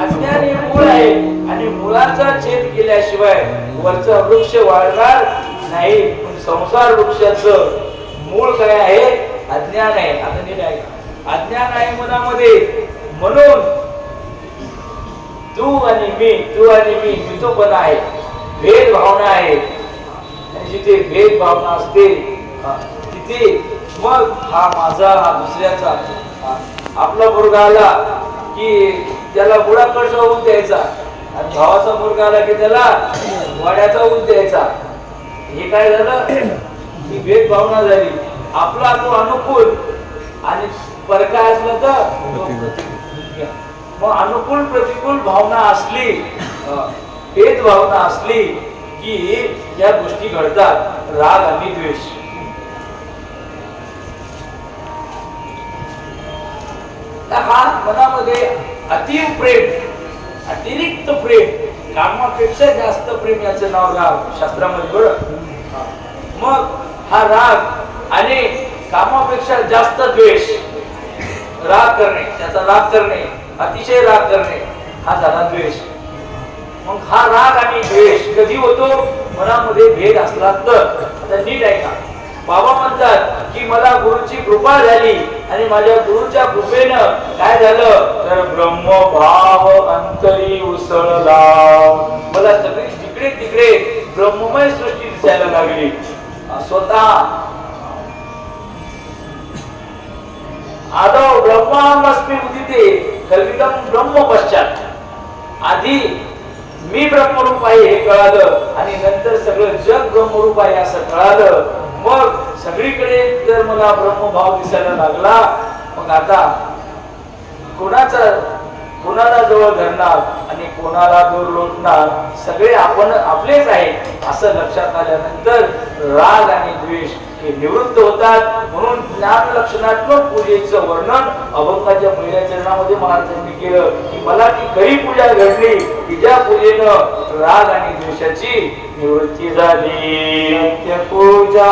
A: अज्ञान हे मूळ आहे आणि मुळाचा छेद केल्याशिवाय वरचा वृक्ष वाढणार नाही. संसार वृक्षाचं मूळ काय आहे? अज्ञान आहे. आता नीट आहे, अज्ञान आहे मनामध्ये, म्हणून तू आणि मी मितूपणा आहे, भेद भावना आहे. आणि जिथे भेद भावना असते तिथे मग हा माझा हा दुसऱ्याचा. आपला मुलगा आला की त्याला बुडाकडचा होऊन द्यायचा आणि भावाचा मुलगा आला की त्याला वाड्याचा होऊन द्यायचा. हे काय झालं? ही भेद भावना झाली. आपला तो अनुकूल आणि परका असला तर मग अनुकूल प्रतिकूल भावना असली, भेद भावना असली की या गोष्टी घडतात. राग आणि द्वेष. हा मनामध्ये अतीव प्रेम, अतिरिक्त प्रेम, कामापेक्षा जास्त प्रेम, याचं नाव राग शास्त्रामध्ये बरं. मग हा राग आणि कामापेक्षा जास्त द्वेष, राग करणे, त्याचा राग करणे, अतिशय राग करणे, हा झाला द्वेष. मग हा राग आणि द्वेष कधी होतो? मनामध्ये भेद असला तर. आता नीट ऐका, बाबा म्हणतात की मला गुरुची कृपा झाली आणि माझ्या गुरुच्या कृपेनं काय झालं तर ब्रह्मभाव अंतरी उसळला. मला सगळी जिकडे तिकडे ब्रह्ममय सृष्टी दिसायला लागली. स्वतः आदौ ब्रह्मास्मी उदिते कल्पितम ब्रह्म पश्चात. आधी मी ब्रह्मरूप आहे हे कळालं आणि नंतर सगळं जग ब्रह्मरूप आहे असं कळालं. मग सगळीकडे जर मला ब्रह्मभाव दिसायला लागला, मग आता कोणाला जवळ धरणार आणि कोणाला दूर लोटणार? सगळे आपण आपलेच आहे असं लक्षात आल्यानंतर राग आणि द्वेष हे निवृत्त होतात. म्हणून ज्ञान लक्षणात्मक पूजेचं वर्णन अभंगाच्या पहिल्या चरणामध्ये महाराजांनी केलं की मला ती खरी पूजा घडली की ज्या पूजेनं राग आणि द्वेषाची निवृत्ती झाली. पूजा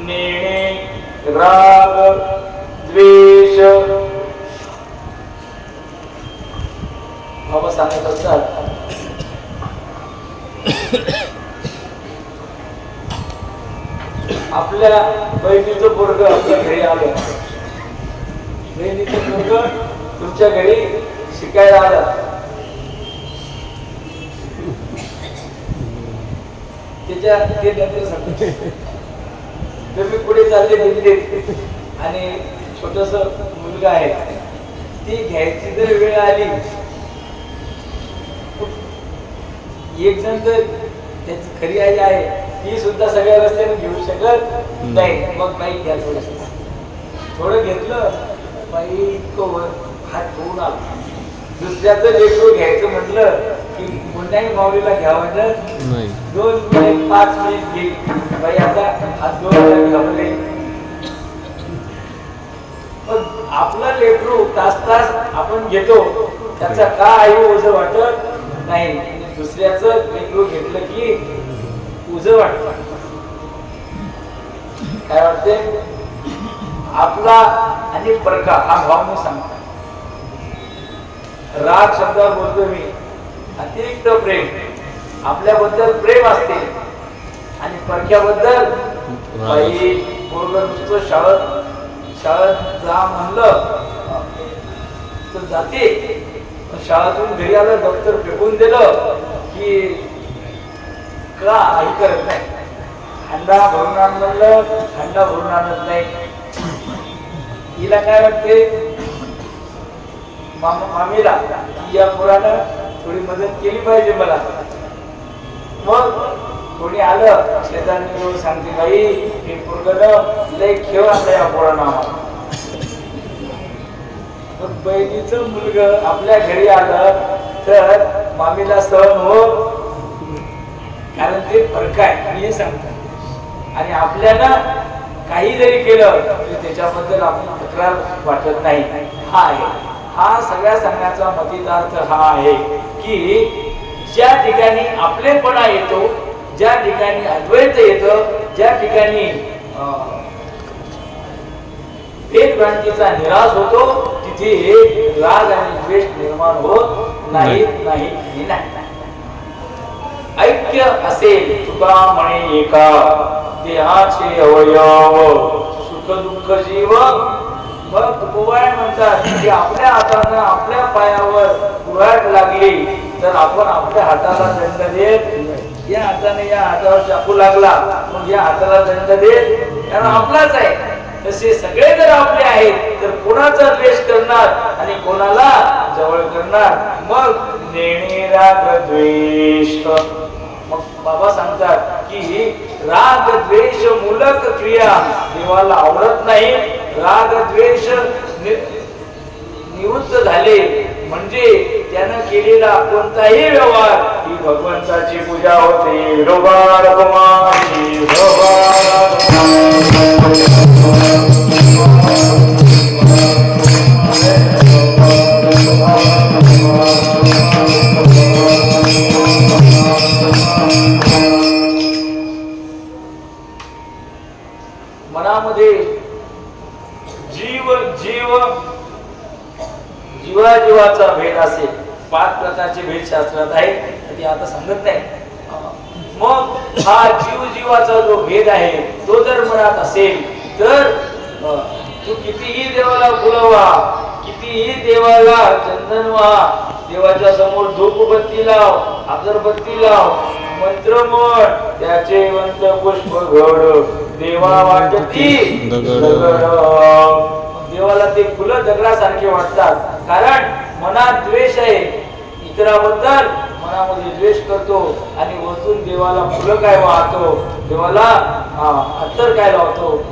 A: नेणे राग द्वेष. बाबा सांगत असतात आपल्या बहिणीचं पोरग आपल्या घरी आलं, बहिणीचं पोरग तुमच्या घरी शिकायला आलं, त्याच्या ते नंतर सांगतो तुम्ही पुढे चालले दिल्लीत आणि छोटस मुलगा आहे, ती घ्यायची जर वेळ आली, एक जण तर त्याची खरी आई आहे ती सुद्धा सगळ्या रस्त्याने घेऊ शकत नाही, मग बाई घ्या थोडं घेतलं, बाई इतकं वर हात धुवून आला. दुसऱ्याचं लेकरू घ्यायचं म्हटलं की कोणत्याही माऊलीला घ्यावं नाही, 2 मिनिट 5 मिनिट घेईल बाई, आता हात धुवायला घाबरले. पण आपलं लेकरू तास आपण घेतो, त्याचा का आई ओझं वाटत नाही, दुसऱ्याचं लेकरू घेतलं की ओझं वाटत. काय वाटते आपला आणि प्रकार हा भाव मी सांगतो. राग शब्दावर बोलतो मी, अतिरिक्त प्रेम, आपल्याबद्दल प्रेम असते आणि परक्याबद्दल बाई पोरग नुसतं शाळेत जा म्हणलं तर जाते, शाळेतून घरी आलं दप्तर फेकून दिलं की का आई करत नाही, हंडा भरून आण म्हणलं हंडा भरून आणत नाही. हिला काय वाटते मामीला या पोरानं थोडी मदत केली पाहिजे मला. मग कोणी आलं शेजारी येऊन सांगते बाई हे पोरगं लय खेळ आणलं या पोरानं आम्हाला. बहिणीचं मुलग आपल्या घरी आलं तर मामीला सहन हो, कारण ते फरक आहे मी हे सांगतो. आणि आपल्याला काही जरी केलं तरी त्याच्याबद्दल आपण तक्रार वाटत नाही. हा सगळ्या सांगण्याचा मतितार्थ हा आहे की ज्या ठिकाणी आपलेपणा येतो, ज्या ठिकाणी अद्वैत येतं, ज्या ठिकाणी भेदभ्रांतीचा निराश होतो, तिथे राग आणि द्वेष निर्माण होत नाही. ऐक्य असेल तुका म्हणे एका देहाचे अवयव सुख दुःख जीव. मग तुकोबाई म्हणतात की आपल्या हातानं आपल्या पायावर कुऱ्हाड लागली तर आपण आपल्या हाताला दंड देत, या हाताने या हातावर चाकू लागला मग या हाताला दंड देत, कारण आपलाच आहे. तसे सगळे जर आपले आहेत तर कोणाचा द्वेष करणार आणि कोणाला जवळ करणार. मग नेणे राग द्वेष. मग बाबा सांगतात की राग द्वेष मूलक क्रिया देवाला आवडत नाही. राग द्वेष निवृत्त झाले म्हणजे त्यानं केलेला कोणताही व्यवहार ही भगवंताची पूजा होते. विरोबार कुमारी मनामध्ये जीवाजीवाचा भेद असेल. 5 प्रकारचे भेद शास्त्रात आहेत, ते आता सांगत नाही. मग हा जीवाचा जो भेद आहे तो जर मनात असेल तर तू कितीही देवाला बोलवा, कितीही देवाला चंदन व्हा, देवाच्या समोर धूपबत्ती लाव, अगरबत्ती लाव, मंत्र म्हण, त्याचे वंत पुष्प घड, देवा वाटती दगड. देवाला ते फुलं दगडासारखे वाटतात, कारण मनात द्वेष आहे. इतराबद्दल मनामध्ये द्वेष करतो आणि वरतून देवाला फुलं काय वाहतो, देवाला अत्तर काय लावतो.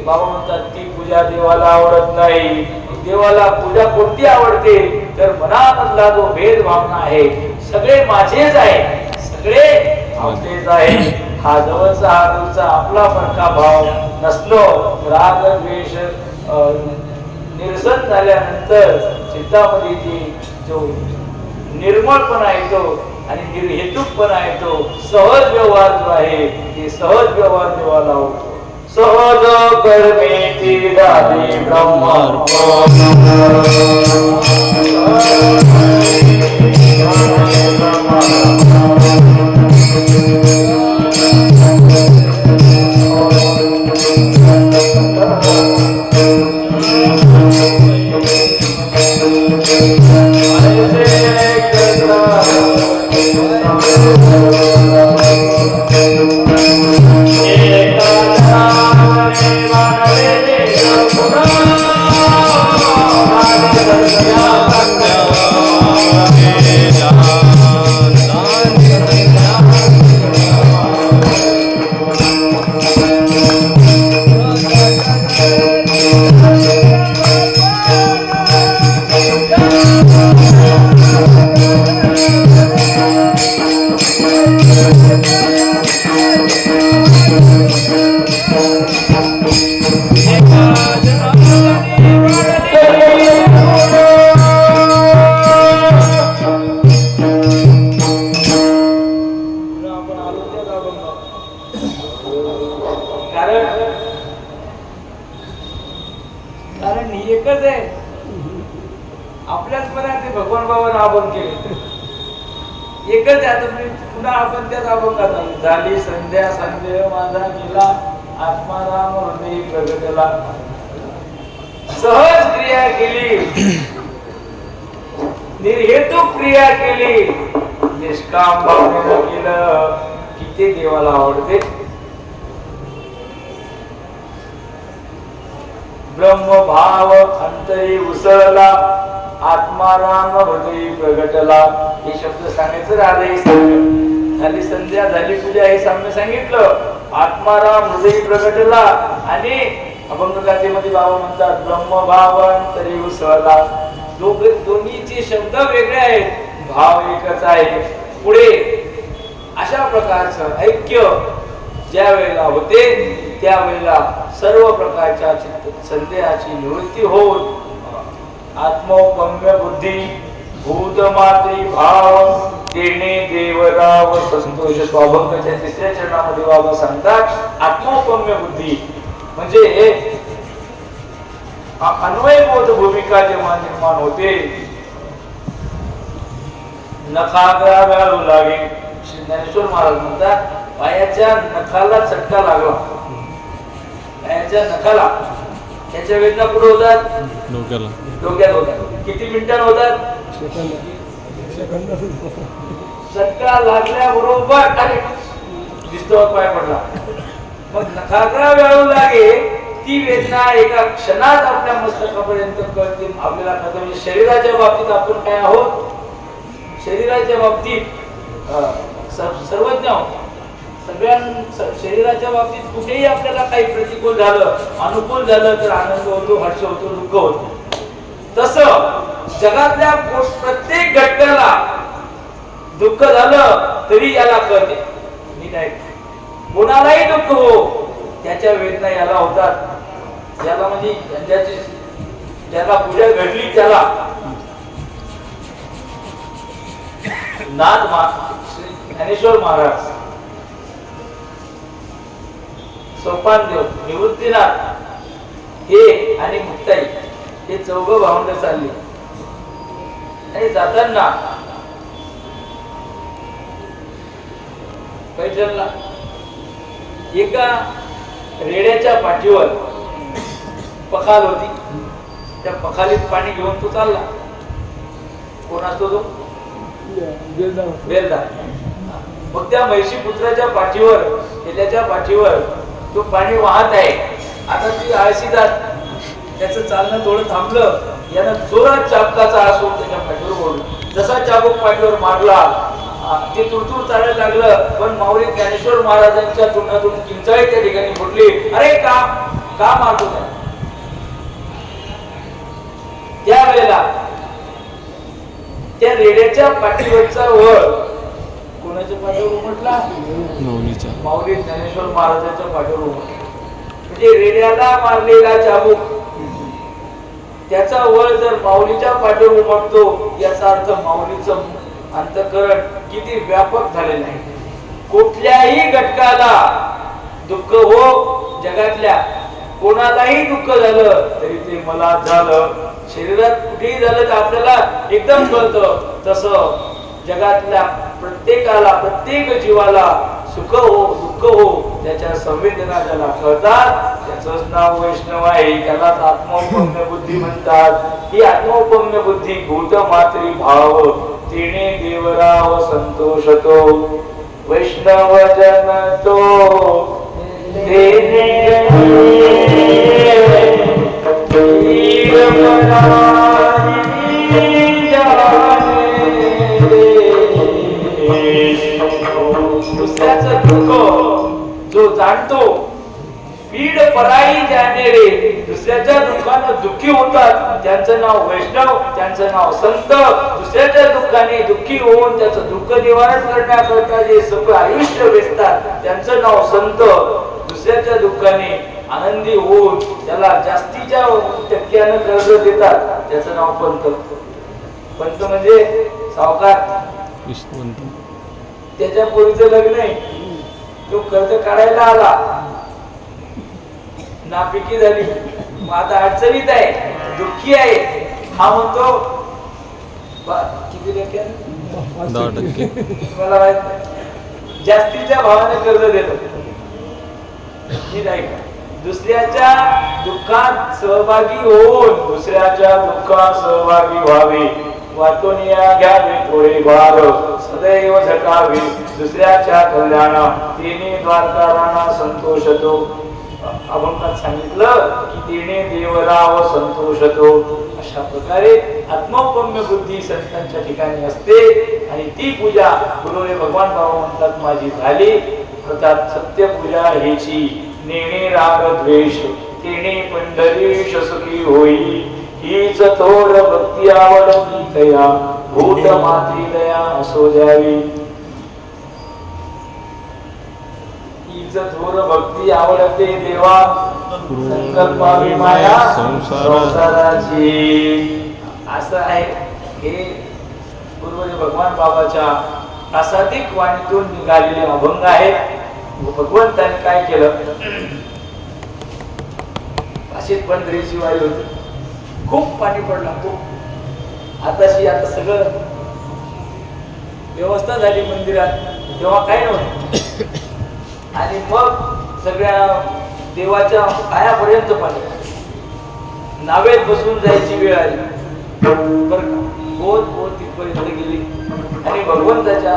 A: बाबा म्हणतात ती पूजा देवाला आवडत नाही. देवाला पूजा कोणती आवडते तर मनामधला जो भेद भावना आहे, सगळे माझेच आहे, सगळे आपलेच आहे, हा जवळचा हा दूरचा आपला परका भाव नसलो. राग द्वेष निरसन झाल्यानंतर चित्तामध्ये जो निर्मळपणा येतो आणि निर्हेतुकपणा येतो. सहज व्यवहार जो आहे ते सहज व्यवहार देवाला होतो. सहज कर्मेती दादी ब्रह्मार्पण कारण ही एकच आहे. आपल्याच मनात भगवान बाबांना अभंग केले एकच आहे. आता पुन्हा आपण त्याच अभंगात झाली संध्या संध्या माझा गेला आत्माराम हृदय प्रगटला. सहज क्रिया केली निर्हेतुक क्रिया केली निष्काम भावनेनं केलं की ते देवाला आवडते. ब्रह्मभाव अंतरी उसळला आत्माराम हृदय प्रगटला. हे शब्द सांगायचं राहिले. झाली संध्या झाली पूजा हे साम्य सांगितलं. आत्माराम हृदय प्रगटला आणि अभंगगाथेमध्ये बाबा म्हणतात ब्रह्मभाव अंतरी उसळला. दोन्हीचे शब्द वेगळे आहेत, भाव एकच आहे. पुढे अशा प्रकारचं ऐक्य ज्या वेळेला होते त्यावेळेला सर्व प्रकारच्या संदेहाची निवृत्ती होऊन आत्मौपम्य बुद्धी भूतमात्री भाव देणे देवराव संतोष. अभंगाच्या 3ऱ्या चरणामध्ये बाबा सांगतात आत्मौपम्य बुद्धी म्हणजे अन्वयबोध भूमिका जेव्हा निर्माण होते. नखाग्रा व्याळू लागे. ज्ञानेश्वर महाराज म्हणतात पायाच्या नखाला चटका लागला. पायाच्या नखाला त्याच्या वेदना कुठे होतात? डोक्यात होतात. किती मिनिटांत होतात? चटका लागल्याबरोबर दिसतो पाय पडला. मग नखाग्रा व्याळू लागे ती वेदना एका क्षणात आपल्या मस्तकापर्यंत कळते. आपल्याला कळतं. म्हणजे शरीराच्या बाबतीत आपण काय आहोत? शरीराच्या बाबतीत सर्वज्ञ सगळ्या शरीराच्या बाबतीत कुठेही आपल्याला काही प्रतिकूल झालं अनुकूल झालं तर आनंद होतो, हर्ष होतो, दुःख होतो. तसं जगातल्या प्रत्येक घटकाला दुःख झालं तरी याला कळते. मी काय कोणालाही दुःख हो त्याच्या वेदना याला होतात. ज्याला म्हणजे ज्याला पूजा घडली त्याला नाथ ज्ञानेश्वर महाराज सोपानदेव निवृत्तीनाथ हे आणि मुक्ताई हे चौघ भावंड चालली आणि जाताना पैठणला एका रेड्याच्या पाठीवर पखाल होती. त्या पखालीत पाणी घेऊन तो चालला. कोण असतो तो? बेलदार. मग त्या म्हैशी पुत्राच्या पाठीवर केल्याच्या पाठीवर तो पाणी वाहत आहे. आता ती आळशी जात त्याचं चालणं थोडं थांबलं. यानं जोरात चाबकाचा आसून त्याच्या पाठीवर ओढला. जसा चाबूक पाठीवर मारला ते तुडतुड चालायला लागलं. पण माऊली ज्ञानेश्वर महाराजांच्या तोंडातून किंचाळी त्या ठिकाणी फुटली. अरे का मारतो काय? त्यावेळेला त्या रेड्याच्या पाठीवरचा वळ कोणाच्या पाठीवर उमटला? माऊली ज्ञानेश्वर महाराजांच्या पाठीवर उमटला. म्हणजे रेड्याला मारलेला चाबूक त्याचा वळ जर माऊलीच्या पाठीवर उमटतो याचा अर्थ माऊलीचं अंतःकरण किती व्यापक झालेलं आहे. कुठल्याही घटकाला दुःख हो जगातल्या कोणालाही दुःख झालं तरी ते मला झालं. शरीरात कुठेही झालं तर आपल्याला एकदम कळतं. तसं जगातल्या प्रत्येकाला, प्रत्येक जीवाला सुख हो दुःख हो त्याच्या संवेदना ज्याला कळतात त्याचंच नाव वैष्णव आहे. त्यालाच आत्मौपम्य बुद्धी म्हणतात. ही आत्मौपम्य बुद्धी भूत मात्री भाव तिने देवराव संतोषतो. वैष्णव जन तो दुसऱ्याचं दुःख जो जाणतो पीड पराई जाणे रे. दुसऱ्याच्या दुःखानं दुःखी होतात त्यांचं नाव वैष्णव, त्यांचं नाव संत. दुसऱ्याच्या दुःखाने दुःखी होऊन त्याचं दुःख निवारण करण्याकरता जे सगळं आयुष्य वेचतात त्यांचं नाव संत. दुसऱ्याच्या दुःखाने आनंदी होऊन त्याला जास्तीच्या टक्क्यानं कर्ज देतात त्याचं नाव पंत. पंत म्हणजे सावकार. त्याच्या पोरीचं लग्न आहे, तो कर्ज काढायला आला, नापिकी झाली, मग आता अडचणीत आहे, दुःखी आहे. हा म्हणतो किती टक्के? 10%. मला माहित नाही. जास्तीच्या भावाने कर्ज देतो. दुसऱ्याच्या दुःखात सहभागी होऊन दुसऱ्याच्या दुःखात सहभागी व्हावे. वाटून या घ्यावे थोडे भार सदैव झटावे. दुसऱ्याच्या कल्याणा तिने द्वारकारांना संतोषतो. अभंगात सांगितलं की तिने देवराव संतोषतो. अशा प्रकारे आत्मौपम्य बुद्धी संतांच्या ठिकाणी असते आणि ती पूजा गुरुदेव भगवान बाबा म्हणतात माझी झाली. अर्थात सत्य पूजा हेची नेणे राग द्वेष तिने पंढरीश सुखी होई. हीच थोर भक्ती आवडती तया भूत माती दया असो द्यावी. हीच थोर भक्ती आवडते देवा संकल्पावी माया संसाराची. असं आहे हे गुरुदेव भगवान बाबाच्या प्रासादिक वाणीतून निघालेले अभंग आहेत. भगवंताने काय केलं, अशीच पंढरीची वारी होती, खूप पाणी पडला खूप. आता सगळं व्यवस्था झाली मंदिरात, तेव्हा काय नव्हतं. आणि मग सगळ्या देवाच्या पायापर्यंत पाणी, नावेत बसून जायची वेळ आली. बरं का, बोध तिथपर्यंत गेली आणि भगवंताच्या